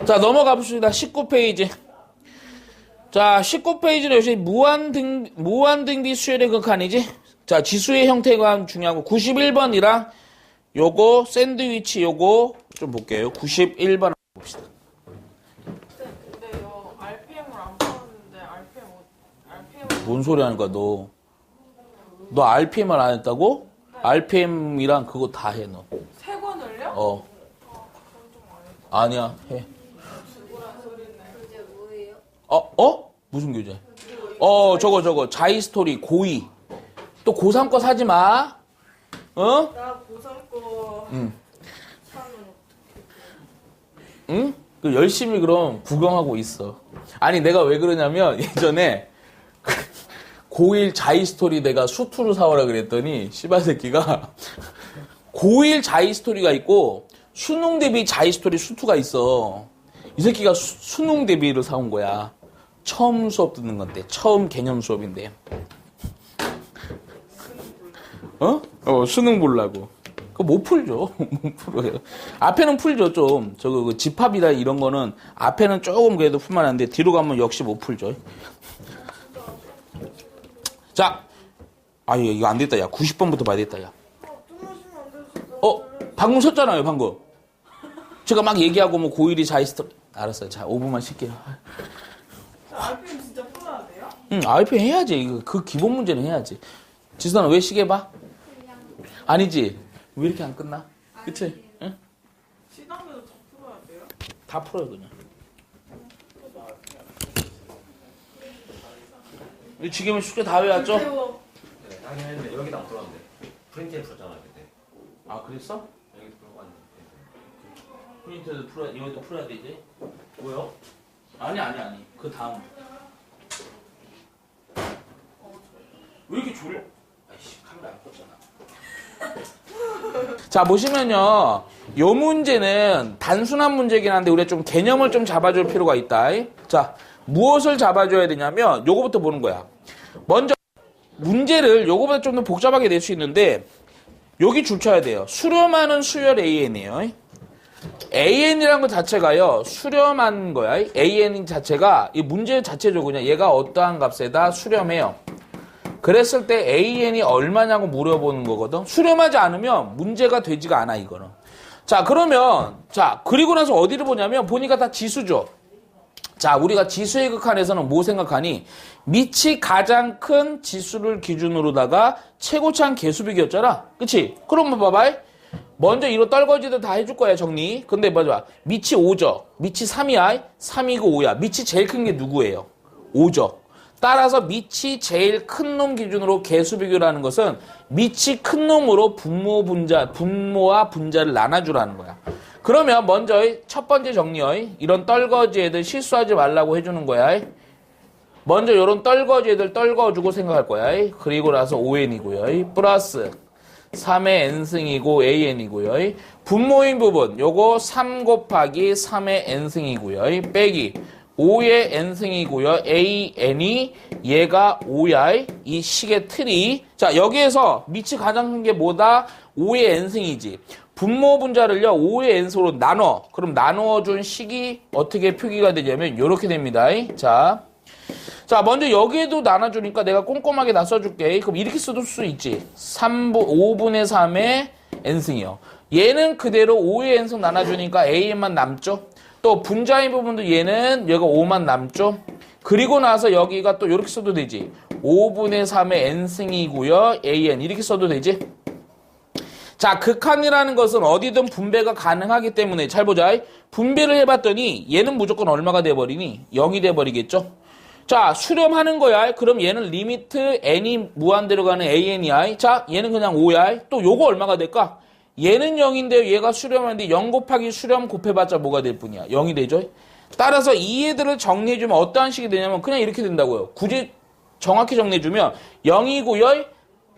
자, 넘어가 봅시다. 19페이지. 자, 19페이지는 역시 무한등비 수열의 극한이지. 자, 지수의 형태가 중요하고 91번이랑 요거 샌드위치 요거 좀 볼게요. 91번 봅시다. 근데요, RPM을 안 풀었는데 RPM 뭔 소리 하는 거야, 너 RPM을 안 했다고? 네. RPM이랑 그거 다 해, 너. 3권을요? 어. 아니야, 해. 무슨 교재? 저거, 자이스토리, 고2. 또 고3 거 사지 마. 어? 나 고3 거 응. 사면 응? 그 열심히 그럼 구경하고 있어. 아니, 내가 왜 그러냐면, 예전에, 고1 자이스토리 내가 수투를 사오라 그랬더니, 씨발 새끼가, 고1 자이스토리가 있고, 수능 대비 자이스토리 수투가 있어. 이 새끼가 수능 대비를 사온 거야. 처음 수업 듣는 건데, 처음 개념 수업인데. 수능 보려고. 그거 못 풀죠. 못 풀어요. 앞에는 풀죠, 좀. 그 집합이다 이런 거는 앞에는 조금 그래도 풀만한데, 뒤로 가면 역시 못 풀죠. 자. 이거 안 됐다, 야. 90번부터 봐야 됐다, 야. 방금 섰잖아요, 방금. 제가 막 얘기하고 뭐 고1이 자이스토리. 알았어요. 자, 5분만 쉴게요. RPM 진짜 풀어야 돼요? 응, RPM 해야지. 이거 그 기본 문제는 해야지. 지수는 왜 시계 봐? 아니지. 왜 이렇게 안 끝나? 그치? 응? 시간대도 다 풀어야 돼요? 다 풀어요 그냥. 지금은 숙제 다 외웠죠? 세워. 네, 하긴 했는데 여기는 안 풀었는데 프린트에 풀었잖아 그때. 아 그랬어? 여기 풀고 왔는데. 프린트도 풀어야 이것도 풀어야 되지? 뭐요? 아니 그 다음. 왜 이렇게 졸려? 아이씨 카메라 안 껐잖아. 자 보시면요, 요 문제는 단순한 문제긴 한데 우리가 좀 개념을 좀 잡아줄 필요가 있다. 자 무엇을 잡아줘야 되냐면 요거부터 보는 거야. 먼저 문제를 요거보다 좀 더 복잡하게 낼 수 있는데 여기 줄 쳐야 돼요. 수렴하는 수열 AN이에요. AN이라는 것 자체가요, 수렴한 거야. AN 자체가, 이 문제 자체죠. 그냥 얘가 어떠한 값에다 수렴해요. 그랬을 때 AN이 얼마냐고 물어보는 거거든. 수렴하지 않으면 문제가 되지가 않아, 이거는. 자, 그러면, 자, 그리고 나서 어디를 보냐면, 보니까 다 지수죠. 자, 우리가 지수의 극한에서는 뭐 생각하니? 밑이 가장 큰 지수를 기준으로다가 최고차한 개수 비교였잖아. 그치? 그럼 봐봐. 먼저 이런 떨거지들 다 해줄 거야, 정리. 근데 봐봐. 밑이 5죠. 밑이 3이야. 3이고 5야. 밑이 제일 큰 게 누구예요? 5죠. 따라서 밑이 제일 큰 놈 기준으로 개수 비교라는 것은 밑이 큰 놈으로 분모와 분자를 나눠주라는 거야. 그러면 먼저 첫 번째 정리요. 이런 떨거지 애들 실수하지 말라고 해주는 거야. 먼저 이런 떨거지 애들 떨궈주고 생각할 거야. 그리고 나서 5n이고요. 플러스 3의 n승이고 an이고요. 분모인 부분 요거 3 곱하기 3의 n승이고요. 빼기 5의 n승이고요. an이 얘가 5야. 이 식의 틀이. 자, 여기에서 밑이 가장 큰 게 뭐다? 5의 n승이지. 분모 분자를요 5의 n승으로 나눠. 그럼 나누어준 식이 어떻게 표기가 되냐면 이렇게 됩니다. 자, 먼저 여기에도 나눠주니까 내가 꼼꼼하게 다 써줄게. 그럼 이렇게 써줄 수 있지. 5분의 3의 n승이요. 얘는 그대로 5의 n승 나눠주니까 an만 남죠. 또 분자인 부분도 얘는 얘가 5만 남죠. 그리고 나서 여기가 또 이렇게 써도 되지. 5분의 3의 n승이고요. an 이렇게 써도 되지. 자, 극한이라는 것은 어디든 분배가 가능하기 때문에 잘 보자. 분배를 해봤더니 얘는 무조건 얼마가 돼버리니? 0이 돼버리겠죠. 자, 수렴하는 거야. 그럼 얘는 리미트 n이 무한대로 가는 an이야. 자, 얘는 그냥 5야. 또 요거 얼마가 될까? 얘는 0인데 얘가 수렴하는데 0 곱하기 수렴 곱해봤자 뭐가 될 뿐이야. 0이 되죠. 따라서 이 애들을 정리해주면 어떠한 식이 되냐면 그냥 이렇게 된다고요. 굳이 정확히 정리해주면 0이고요.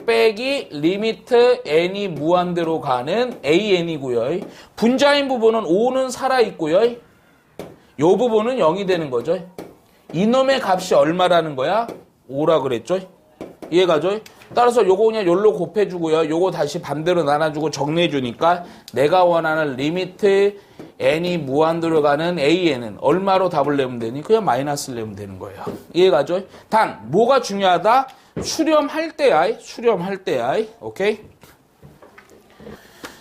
빼기 리미트 n이 무한대로 가는 an이고요. 분자인 부분은 5는 살아있고요. 요 부분은 0이 되는 거죠. 이놈의 값이 얼마라는 거야? 5라 그랬죠? 이해가죠? 따라서 요거 그냥 요로 곱해주고요. 요거 다시 반대로 나눠주고 정리해주니까 내가 원하는 리미트 n이 무한대로 가는 an은 얼마로 답을 내면 되니? 그냥 마이너스를 내면 되는 거예요. 이해가죠? 단 뭐가 중요하다? 수렴할 때야. 수렴할 때야. 오케이?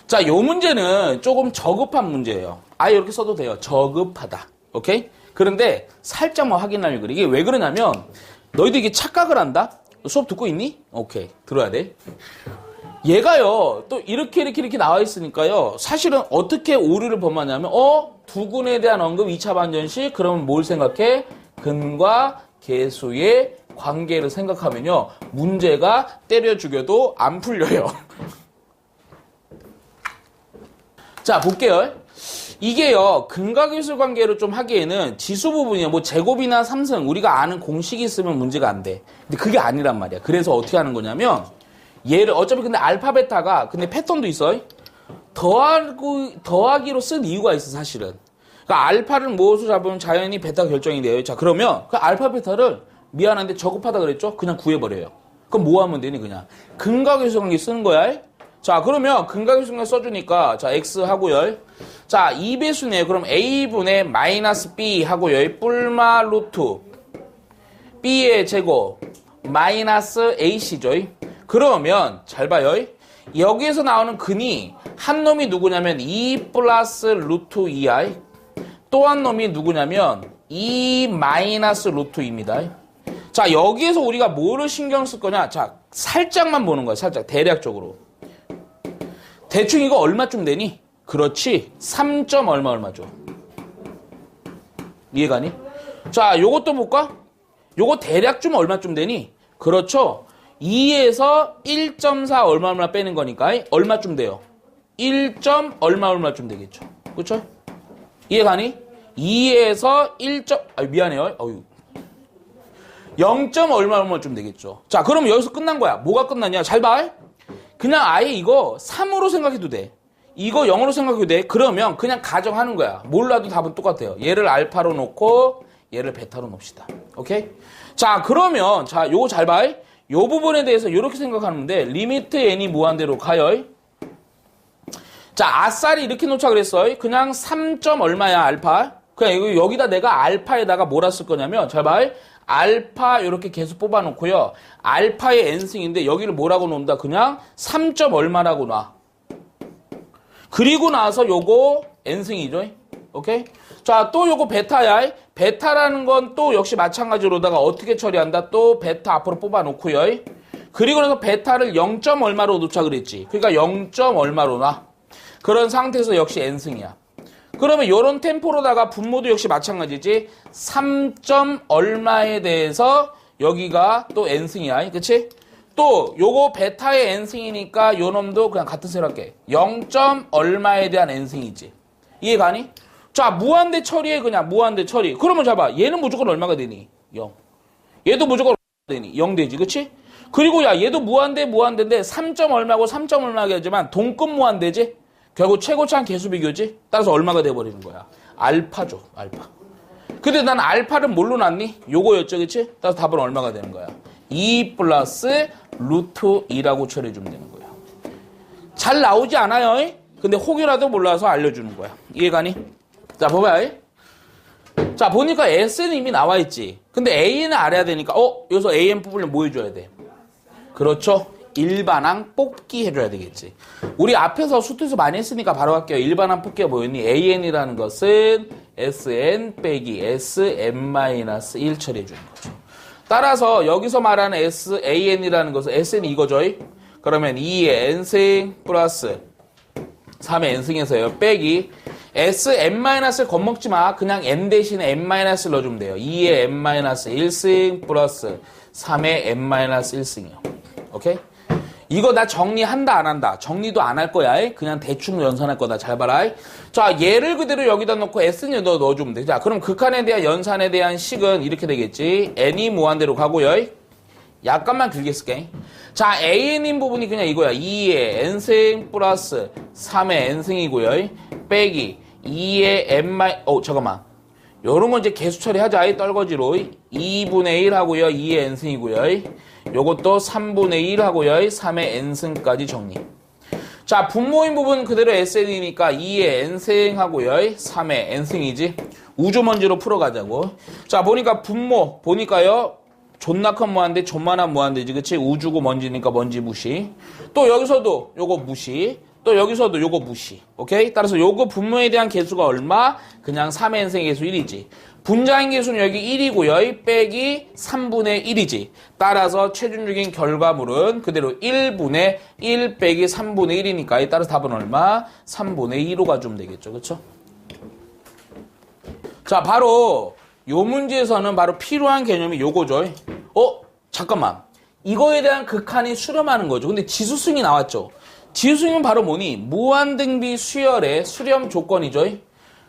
자, 요 문제는 조금 저급한 문제예요. 아예 이렇게 써도 돼요. 저급하다. 오케이? 그런데 살짝만 확인하면 그래. 이게 왜 그러냐면 너희들 이게 착각을 한다? 수업 듣고 있니? 오케이. 들어야 돼. 얘가요. 또 이렇게 나와 있으니까요. 사실은 어떻게 오류를 범하냐면 두근에 대한 언급 2차 반전식 그러면 뭘 생각해? 근과 계수의 관계를 생각하면요. 문제가 때려 죽여도 안 풀려요. 자, 볼게요. 이게요, 근과계수 관계로 좀 하기에는 지수 부분이요, 뭐 제곱이나 3승, 우리가 아는 공식이 있으면 문제가 안 돼. 근데 그게 아니란 말이야. 그래서 어떻게 하는 거냐면, 얘를, 어차피 근데 알파, 베타가, 근데 패턴도 있어. 더하기로 쓴 이유가 있어, 사실은. 그러니까 알파를 무엇으로 잡으면 자연히 베타 결정이 돼요. 자, 그러면 그 알파, 베타를 미안한데 저급하다 그랬죠? 그냥 구해버려요. 그럼 뭐 하면 되니, 그냥? 근과계수 관계 쓰는 거야. 자, 그러면 근과계수 관계 써주니까, 자, x 하고요. 자, 2배수네요. 그럼 a분의 마이너스 b 하고요. 뿔마 루트 b의 제곱 마이너스 ac죠. 그러면 잘 봐요. 여기에서 나오는 근이 한 놈이 누구냐면 2 플러스 루트 2i 또 한 놈이 누구냐면 2 마이너스 루트 2입니다. 자, 여기에서 우리가 뭐를 신경 쓸 거냐? 자, 살짝만 보는 거야. 살짝 대략적으로. 대충 이거 얼마쯤 되니? 그렇지. 3점 얼마죠? 이해가니? 자, 요것도 볼까? 요거 대략 좀 얼마쯤 되니? 그렇죠. 2에서 1.4 얼마 빼는 거니까 얼마쯤 돼요? 1. 얼마쯤 되겠죠. 그렇죠? 이해가니? 2에서 1. 미안해요. 0. 얼마쯤 되겠죠. 자, 그럼 여기서 끝난 거야. 뭐가 끝났냐? 잘 봐. 그냥 아예 이거 3으로 생각해도 돼. 이거 0으로 생각해도 돼. 그러면 그냥 가정하는 거야. 몰라도 답은 똑같아요. 얘를 알파로 놓고 얘를 베타로 놓읍시다. 오케이? 자, 그러면 자, 요거 잘 봐. 요 부분에 대해서 이렇게 생각하는데 리미트 n이 무한대로 가요. 자, 아싸리 이렇게 놓자 그랬어요. 그냥 3. 얼마야 알파. 그냥 이거 여기다 내가 알파에다가 뭐라 쓸 거냐면 잘 봐. 알파 이렇게 계속 뽑아놓고요. 알파의 n승인데 여기를 뭐라고 놓는다? 그냥 3. 얼마라고 놔. 그리고 나서 요거 n승이죠. 오케이? 자, 또 요거 베타야. 베타라는 건 또 역시 마찬가지로다가 어떻게 처리한다? 또 베타 앞으로 뽑아놓고요. 그리고 나서 베타를 0. 얼마로 놓자 그랬지. 그러니까 0. 얼마로 놔. 그런 상태에서 역시 n승이야. 그러면 요런 템포로다가 분모도 역시 마찬가지지. 3. 얼마에 대해서 여기가 또 n승이야. 그치? 또 요거 베타의 n승이니까 요 놈도 그냥 같은 셈 할게. 0. 얼마에 대한 n승이지. 이해가니? 자, 무한대 처리해 그냥 무한대 처리. 그러면 잡아. 얘는 무조건 얼마가 되니? 0. 얘도 무조건 얼마가 되니? 0 되지. 그치? 그리고 야 얘도 무한대인데 3. 얼마고 3. 얼마게 하지만 동급 무한대지? 결국 최고차항 개수 비교지? 따라서 얼마가 돼버리는 거야? 알파죠. 알파. 근데 난 알파를 뭘로 놨니? 요거였죠. 그치? 따라서 답은 얼마가 되는 거야? 2 플러스 루트 2라고 처리해주면 되는 거야. 잘 나오지 않아요? 근데 혹이라도 몰라서 알려주는 거야. 이해가니? 자, 봐봐요. 자, 보니까 S는 이미 나와 있지. 근데 A는 알아야 되니까, 여기서 AM 뽑으려면 뭐 해줘야 돼? 그렇죠. 일반항 뽑기 해줘야 되겠지. 우리 앞에서 수투에서 많이 했으니까 바로 할게요. 일반항 뽑기가 뭐였니? AN이라는 것은 SN 빼기 SM-1 처리해주는 거죠. 따라서 여기서 말하는 SAN이라는 것은 SN이 이거죠. 그러면 2의 N승 플러스 3의 N승에서요. 빼기 SM-을 겁먹지 마. 그냥 N 대신에 M-를 넣어주면 돼요. 2의 M-1승 플러스 3의 M-1승이요. 오케이? 이거 나 정리한다 안 한다? 정리도 안 할 거야. 그냥 대충 연산할 거다. 잘 봐라. 자, 얘를 그대로 여기다 놓고 S는 넣어주면 돼. 자, 그럼 극한에 대한 연산에 대한 식은 이렇게 되겠지. N이 무한대로 가고요. 약간만 길게 쓸게. 자, AN인 부분이 그냥 이거야. 2의 N승 플러스 3의 N승이고요. 빼기 2의 M, 잠깐만. 요런 건 이제 개수 처리하자. 떨거지로. 2분의 1 하고요. 2의 N승이고요. 요것도 3분의 1 하고요. 3의 N승까지 정리. 자, 분모인 부분 그대로 SN이니까 2의 N승 하고요. 3의 N승이지. 우주먼지로 풀어가자고. 자, 보니까 분모, 보니까요. 존나 큰 무한대, 존만한 무한대지. 그치? 우주고 먼지니까 먼지 무시. 또 여기서도 요거 무시. 또 여기서도 요거 무시. 오케이? 따라서 요거 분모에 대한 개수가 얼마? 그냥 3의 N승의 개수 1이지. 분자인 개수는 여기 1이고요. 빼기 3분의 1이지. 따라서 최종적인 결과물은 그대로 1분의 1 빼기 3분의 1이니까 따라서 답은 얼마? 3분의 2로 가주면 되겠죠. 그쵸? 자, 바로 요 문제에서는 바로 필요한 개념이 요거죠. 잠깐만. 이거에 대한 극한이 수렴하는 거죠. 근데 지수승이 나왔죠. 지수승은 바로 뭐니? 무한등비 수열의 수렴 조건이죠.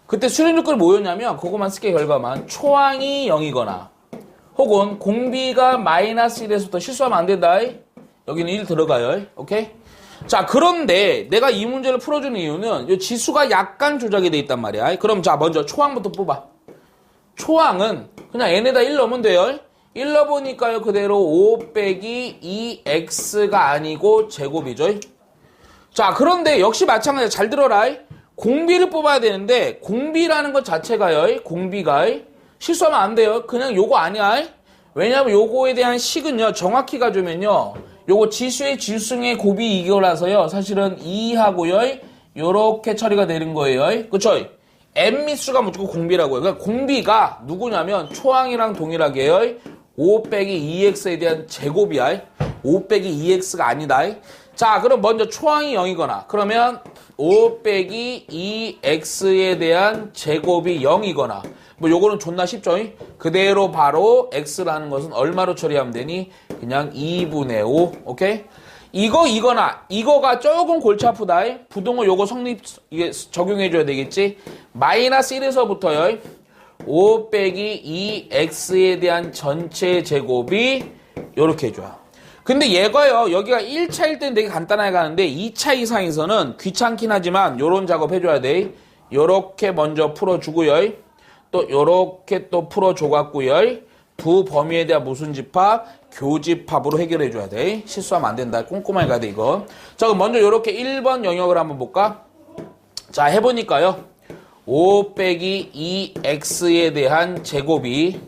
그때 수렴 조건이 뭐였냐면 그거만 쓸게 결과만. 초항이 0이거나 혹은 공비가 마이너스 1에서부터 실수하면 안 된다. 여기는 1 들어가요. 오케이? 자, 그런데 내가 이 문제를 풀어주는 이유는 이 지수가 약간 조작이 돼 있단 말이야. 그럼 자, 먼저 초항부터 뽑아. 초항은 그냥 n에다 1 넣으면 돼요. 1 넣어보니까요. 그대로 5 빼기 2x가 아니고 제곱이죠. 자, 그런데 역시 마찬가지로 잘 들어라. 공비를 뽑아야 되는데 공비라는 것 자체가요. 공비가 실수하면 안 돼요. 그냥 요거 아니야. 왜냐면 요거에 대한 식은요. 정확히 가주면요. 요거 지수의 지수승의 곱이 이거라서요. 사실은 2하고요. 요렇게 처리가 되는 거예요. 그쵸? m 미수가 무조건 공비라고요. 그러니까 공비가 누구냐면 초항이랑 동일하게요. 5 빼기 2x에 대한 제곱이야. 5 빼기 2x가 아니다. 자, 그럼 먼저 초항이 0이거나 그러면 5 빼기 2x에 대한 제곱이 0이거나 뭐 요거는 존나 쉽죠? 그대로 바로 x라는 것은 얼마로 처리하면 되니? 그냥 2분의 5. 오케이? 이거나 이거가 조금 골치 아프다. 부동호 요거 이게 적용해 줘야 되겠지? 마이너스 1에서부터요. 5 빼기 2x에 대한 전체 제곱이 요렇게 해줘요. 근데 얘가요, 여기가 1차일 때는 되게 간단하게 가는데 2차 이상에서는 귀찮긴 하지만 요런 작업 해줘야 돼. 요렇게 먼저 풀어주고요. 또 요렇게 또 풀어줘갖고요. 두 범위에 대한 무슨 집합? 교집합으로 해결해줘야 돼. 실수하면 안 된다. 꼼꼼하게 가야 돼, 이거. 자, 그럼 먼저 요렇게 1번 영역을 한번 볼까? 자, 해보니까요. 5 빼기 2x에 대한 제곱이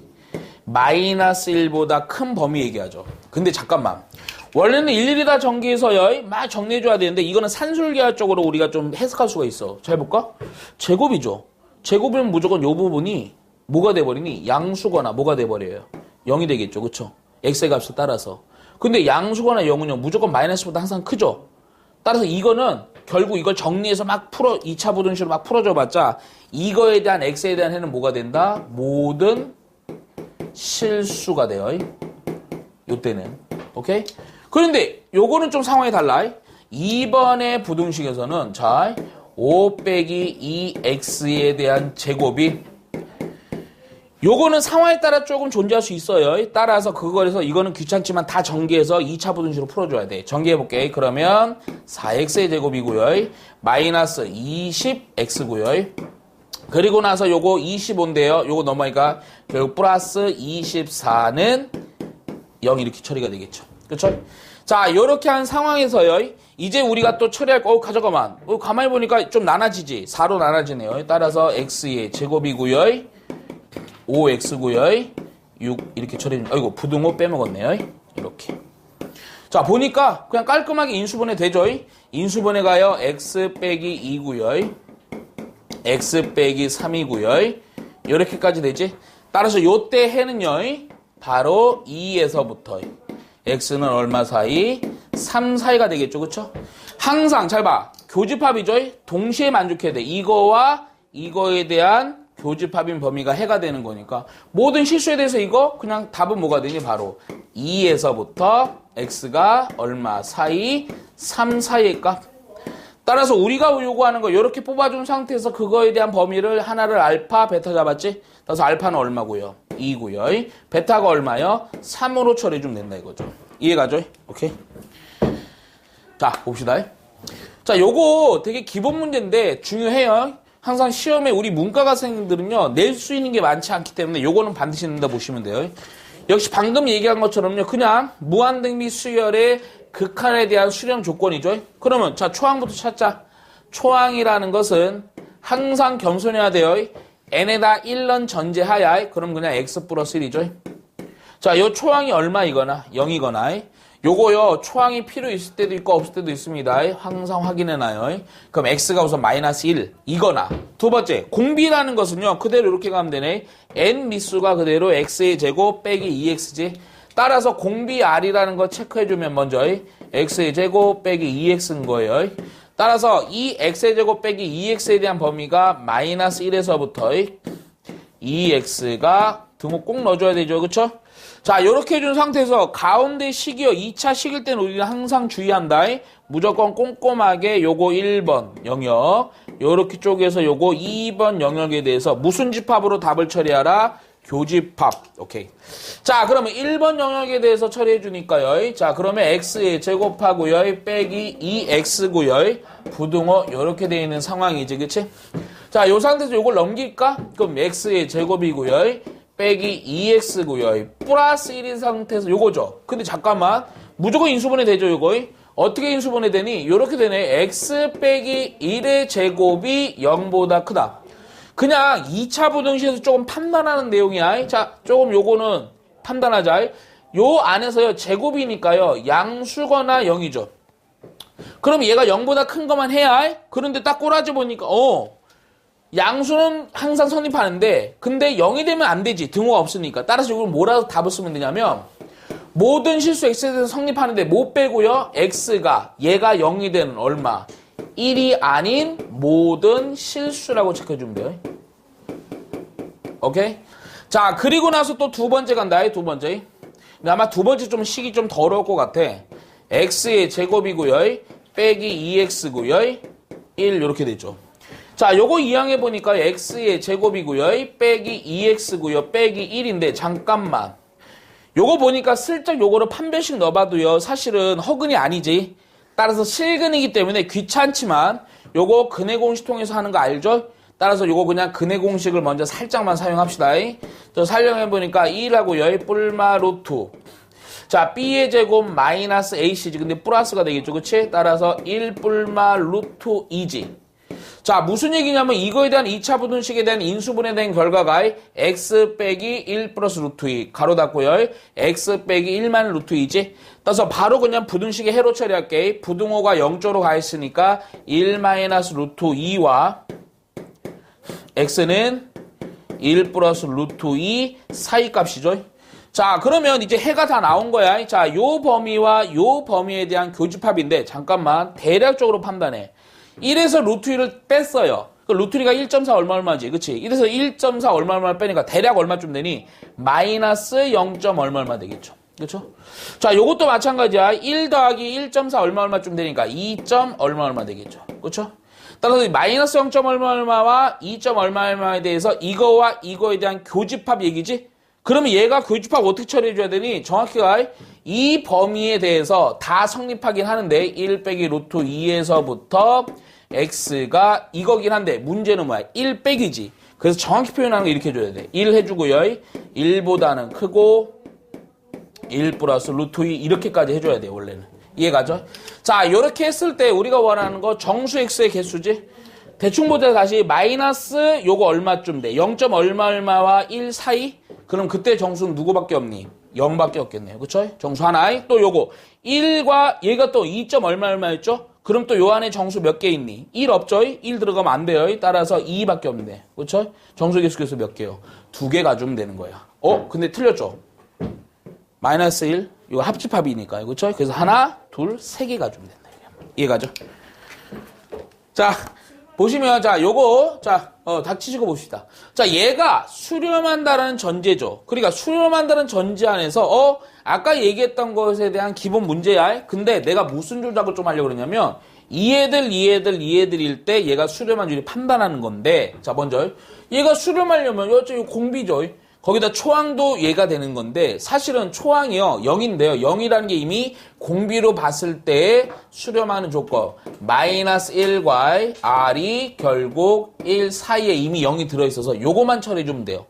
마이너스 1보다 큰 범위 얘기하죠. 근데 잠깐만. 원래는 일일이 다 전개해서요. 막 정리해줘야 되는데 이거는 산술계열적으로 우리가 좀 해석할 수가 있어. 잘 볼까? 제곱이죠. 제곱이면 무조건 이 부분이 뭐가 돼버리니? 양수거나 뭐가 돼버려요? 0이 되겠죠. 그쵸? x의 값에 따라서. 근데 양수거나 0은요. 무조건 마이너스보다 항상 크죠. 따라서 이거는 결국 이걸 정리해서 막 2차 부등식으로 막 풀어줘봤자 이거에 대한 x에 대한 해는 뭐가 된다? 모든 실수가 돼요. 요때는. 오케이? 그런데 요거는 좀 상황이 달라. 2번의 부등식에서는 자, 5 빼기 2x에 대한 제곱이 요거는 상황에 따라 조금 존재할 수 있어요. 따라서 그거에서 이거는 귀찮지만 다 전개해서 2차 부등식으로 풀어줘야 돼. 전개해볼게. 그러면 4x의 제곱이고요. 마이너스 20x고요. 그리고 나서 요거 25인데요. 요거 넘어가니까 결국 플러스 24는 0 이렇게 처리가 되겠죠. 그쵸? 자, 요렇게 한 상황에서요. 이제 우리가 또 처리할 거, 가져가만. 가만히 보니까 좀 나눠지지. 4로 나눠지네요. 따라서 x의 제곱이고요. 5x고요. 6 이렇게 처리. 아이고, 부등호 빼먹었네요. 이렇게. 자, 보니까 그냥 깔끔하게 인수분해 되죠. 인수분해 가요. x 빼기 2고요. x 빼기 3이고요. 이렇게까지 되지. 따라서 요때 해는요. 바로 2에서부터 x는 얼마 사이? 3 사이가 되겠죠. 그쵸? 항상 잘 봐. 교집합이죠. 동시에 만족해야 돼. 이거와 이거에 대한 교집합인 범위가 해가 되는 거니까 모든 실수에 대해서 이거 그냥 답은 뭐가 되니? 바로 2에서부터 x가 얼마 사이? 3 사이의 값. 따라서 우리가 요구하는 거 이렇게 뽑아준 상태에서 그거에 대한 범위를 하나를 알파, 베타 잡았지? 따라서 알파는 얼마고요? 2고요. 베타가 얼마요? 3으로 처리해주면 된다 이거죠. 이해가죠? 오케이. 자, 봅시다. 자, 요거 되게 기본 문제인데 중요해요. 항상 시험에 우리 문과가생들은요 낼 수 있는 게 많지 않기 때문에 요거는 반드시 낸다 보시면 돼요. 역시 방금 얘기한 것처럼요 그냥 무한등비 수열의 극한에 대한 수렴 조건이죠. 그러면 자, 초항부터 찾자. 초항이라는 것은 항상 겸손해야 돼요. n에다 1런 전제하야. 그럼 그냥 x 플러스 1이죠. 자, 요 초항이 얼마이거나 0이거나 요거요 초항이 필요 있을 때도 있고 없을 때도 있습니다. 항상 확인해놔요. 그럼 x가 우선 마이너스 1 이거나 두 번째 공비라는 것은요 그대로 이렇게 가면 되네. n 미수가 그대로 x의 제곱 빼기 2x지. 따라서 공비 r이라는 거 체크해주면 먼저 x의 제곱 빼기 2x인 거예요. 따라서 이 x의 제곱 빼기 2x에 대한 범위가 마이너스 1에서부터 2x가 등호 꼭 넣어줘야 되죠. 그쵸? 자, 요렇게 해준 상태에서 가운데 식이요 2차 식일 때는 우리는 항상 주의한다. 무조건 꼼꼼하게 요거 1번 영역 요렇게 쪼개서 요거 2번 영역에 대해서 무슨 집합으로 답을 처리하라? 교집합. 오케이. 자, 그러면 1번 영역에 대해서 처리해 주니까요. 자, 그러면 x의 제곱하고요. 빼기 2x고요. 부등호 요렇게 되어 있는 상황이지. 그치? 자, 요 상태에서 요걸 넘길까? 그럼 x의 제곱이고요. 빼기 2x고요. 플러스 1인 상태에서 요거죠. 근데 잠깐만. 무조건 인수분해 되죠, 요거. 어떻게 인수분해 되니? 요렇게 되네. x 빼기 1의 제곱이 0보다 크다. 그냥 2차 부등식에서 조금 판단하는 내용이야. 자, 조금 요거는 판단하자. 요 안에서요, 제곱이니까요, 양수거나 0이죠. 그럼 얘가 0보다 큰 것만 해야. 그런데 딱 꼬라지 보니까, 양수는 항상 성립하는데, 근데 0이 되면 안 되지. 등호가 없으니까. 따라서 이걸 뭐라고 답을 쓰면 되냐면, 모든 실수 x에 대해서 성립하는데 못 빼고요. x가 얘가 0이 되는 얼마? 1이 아닌 모든 실수라고 체크해주면 돼요. 오케이? 자, 그리고 나서 또 두 번째 간다. 두 번째. 근데 아마 두 번째 좀 식이 좀 더러울 것 같아. x의 제곱이고요. 빼기 2x고요. 1 이렇게 되죠. 자, 요거 이항해 보니까 x의 제곱이고요. 빼기 2x고요. 빼기 1인데 잠깐만. 요거 보니까 슬쩍 요거를 판별식 넣어봐도요. 사실은 허근이 아니지. 따라서 실근이기 때문에 귀찮지만 요거 근해 공식 통해서 하는 거 알죠? 따라서 요거 그냥 근해 공식을 먼저 살짝만 사용합시다. 저 살려해 보니까 2라고요. 뿔마 루트. 자, b의 제곱 마이너스 ac지. 근데 플러스가 되겠죠. 그치? 따라서 1 뿔마 루트 2지. 자, 무슨 얘기냐면 이거에 대한 2차 부등식에 대한 인수분해에 대한 결과가 x 빼기 1 플러스 루트 2 가로 닫고요. x 빼기 1만 루트 2지. 따라서 바로 그냥 부등식의 해로 처리할게. 부등호가 0조로 가 있으니까 1 마이너스 루트 2와 x는 1 플러스 루트 2 사이 값이죠. 자, 그러면 이제 해가 다 나온 거야. 자, 요 범위와 요 범위에 대한 교집합인데 잠깐만 대략적으로 판단해. 1에서 루트 2를 뺐어요. 그 루트 2가 1.4 얼마지? 그치? 1에서 1.4 얼마 빼니까 대략 얼마쯤 되니? 마이너스 0. 얼마 되겠죠. 그쵸? 자, 요것도 마찬가지야. 1 더하기 1.4 얼마쯤 되니까 2. 얼마 되겠죠. 그쵸? 따라서 마이너스 0. 얼마와 2. 얼마에 대해서 이거와 이거에 대한 교집합 얘기지? 그러면 얘가 교집합 어떻게 처리해줘야 되니? 정확히가 이 범위에 대해서 다 성립하긴 하는데 1 빼기 루트 2에서부터 x가 이거긴 한데 문제는 뭐야? 1 빼기지. 그래서 정확히 표현하는 거 이렇게 해줘야 돼. 1 해주고요. 1보다는 크고 1 플러스 루트 2 이렇게까지 해줘야 돼 원래는. 이해가죠? 자, 이렇게 했을 때 우리가 원하는 거 정수 x의 개수지? 대충 보자 다시 마이너스 요거 얼마쯤 돼? 0. 얼마와 1 사이? 그럼 그때 정수는 누구밖에 없니? 0밖에 없겠네요. 그쵸? 정수 하나. 또 요거 1과 얘가 또 2. 얼마였죠? 그럼 또 요 안에 정수 몇 개 있니? 1 없죠? 1 들어가면 안 돼요. 따라서 2밖에 없네. 그쵸? 정수 개수 몇 개요? 2개 가주면 되는 거야. 근데 틀렸죠? 마이너스 1. 이거 합집합이니까요. 그쵸? 그래서 하나, 둘, 3개 가주면 된다. 이해가죠? 자, 보시면, 자, 요거, 자, 닥치시고 봅시다. 자, 얘가 수렴한다라는 전제죠. 그러니까 수렴한다는 전제 안에서, 아까 얘기했던 것에 대한 기본 문제야. 근데 내가 무슨 조작을 좀 하려고 그러냐면, 이 애들일 때 얘가 수렴한 줄이 판단하는 건데, 자, 먼저, 얘가 수렴하려면, 어차피 공비죠. 거기다 초항도 얘가 되는 건데 사실은 초항이요 0인데요. 0이라는 게 이미 공비로 봤을 때 수렴하는 조건 마이너스 1과 r이 결국 1 사이에 이미 0이 들어있어서 요거만 처리해주면 돼요.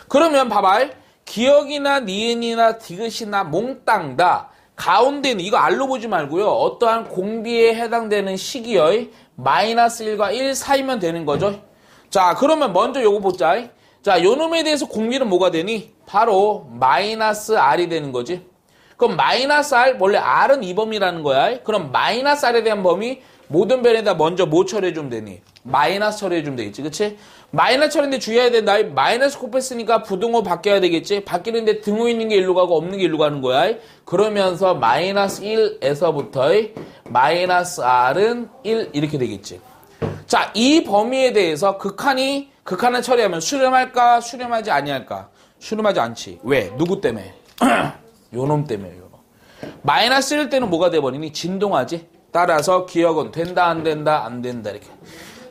그러면 봐봐. 기억이나 니은이나 디귿이나 몽땅 다 가운데는 이거 r로 보지 말고요. 어떠한 공비에 해당되는 식이요. 마이너스 1과 1 사이면 되는 거죠. 자, 그러면 먼저 요거 보자. 자, 요 놈에 대해서 공비는 뭐가 되니? 바로 마이너스 r이 되는 거지. 그럼 마이너스 r, 원래 r은 이 범위라는 거야. 그럼 마이너스 r에 대한 범위 모든 변에다 먼저 뭐 처리해주면 되니? 마이너스 처리해주면 되겠지. 그치? 마이너스 처리인데 주의해야 된다. 마이너스 곱했으니까 부등호 바뀌어야 되겠지. 바뀌는데 등호 있는 게 일로 가고 없는 게 일로 가는 거야. 그러면서 마이너스 1에서부터 마이너스 r은 1 이렇게 되겠지. 자, 이 범위에 대해서 극한을 처리하면 수렴할까? 수렴하지 아니할까? 수렴하지 않지. 왜? 누구 때문에? 요놈 때문에. 요놈. 마이너스 1 때는 뭐가 돼버리니? 진동하지. 따라서 기억은 된다 안 된다 안 된다 이렇게.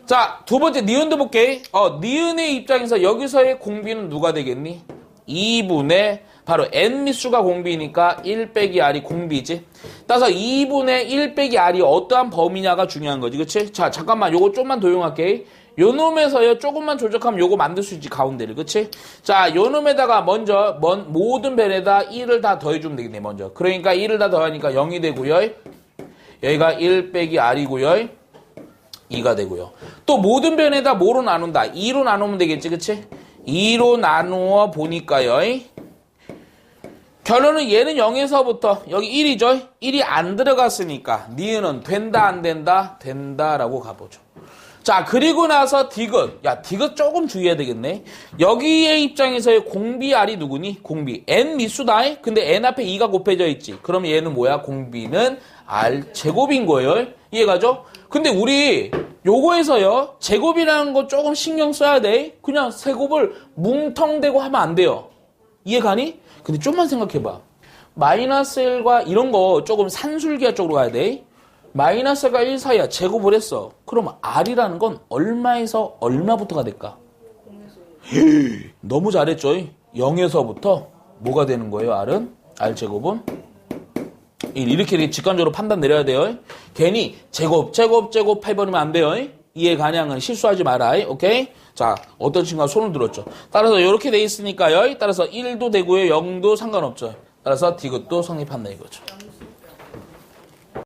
자, 두 번째 니은도 볼게. 니은의 입장에서 여기서의 공비는 누가 되겠니? 2분의 바로 n 미수가 공비니까 1 빼기 r이 공비지. 따라서 2분의 1 빼기 r이 어떠한 범위냐가 중요한 거지. 그치? 자, 잠깐만 요거 좀만 도용할게. 요 놈에서요 조금만 조작하면 요거 만들 수 있지 가운데를. 그치? 자, 요 놈에다가 먼저 모든 변에다 1을 다 더해주면 되겠네 먼저. 그러니까 1을 다 더하니까 0이 되고요. 여기가 1 빼기 r이고요. 2가 되고요. 또 모든 변에다 뭐로 나눈다? 2로 나누면 되겠지. 그치? 2로 나누어 보니까요. 결론은 얘는 0에서부터 여기 1이죠. 1이 안 들어갔으니까 니은은 된다 안 된다? 된다라고 가보죠. 자, 그리고 나서 디귿. 야, 디귿 조금 주의해야 되겠네. 여기의 입장에서의 공비 R이 누구니? 공비. N 미수다. 근데 N 앞에 2가 곱해져 있지. 그럼 얘는 뭐야? 공비는 R 제곱인 거예요. 이해가죠? 근데 우리 요거에서요. 제곱이라는 거 조금 신경 써야 돼. 그냥 세곱을 뭉텅대고 하면 안 돼요. 이해가니? 근데 좀만 생각해봐. 마이너스 1과 이런 거 조금 산술기하 쪽으로 가야 돼. 마이너스가 1 사이야. 제곱을 했어. 그럼 R이라는 건 얼마에서 얼마부터가 될까? 너무 잘했죠. 0에서부터 뭐가 되는 거예요? R은? R 제곱은? 이렇게 직관적으로 판단 내려야 돼요. 괜히 제곱 해버리면 안 돼요. 이해가냐는 실수하지 마라. 오케이? 자, 어떤 친구가 손을 들었죠. 따라서 이렇게 돼 있으니까요. 따라서 1도 되고요. 0도 상관없죠. 따라서 디귿도 성립한다 이거죠.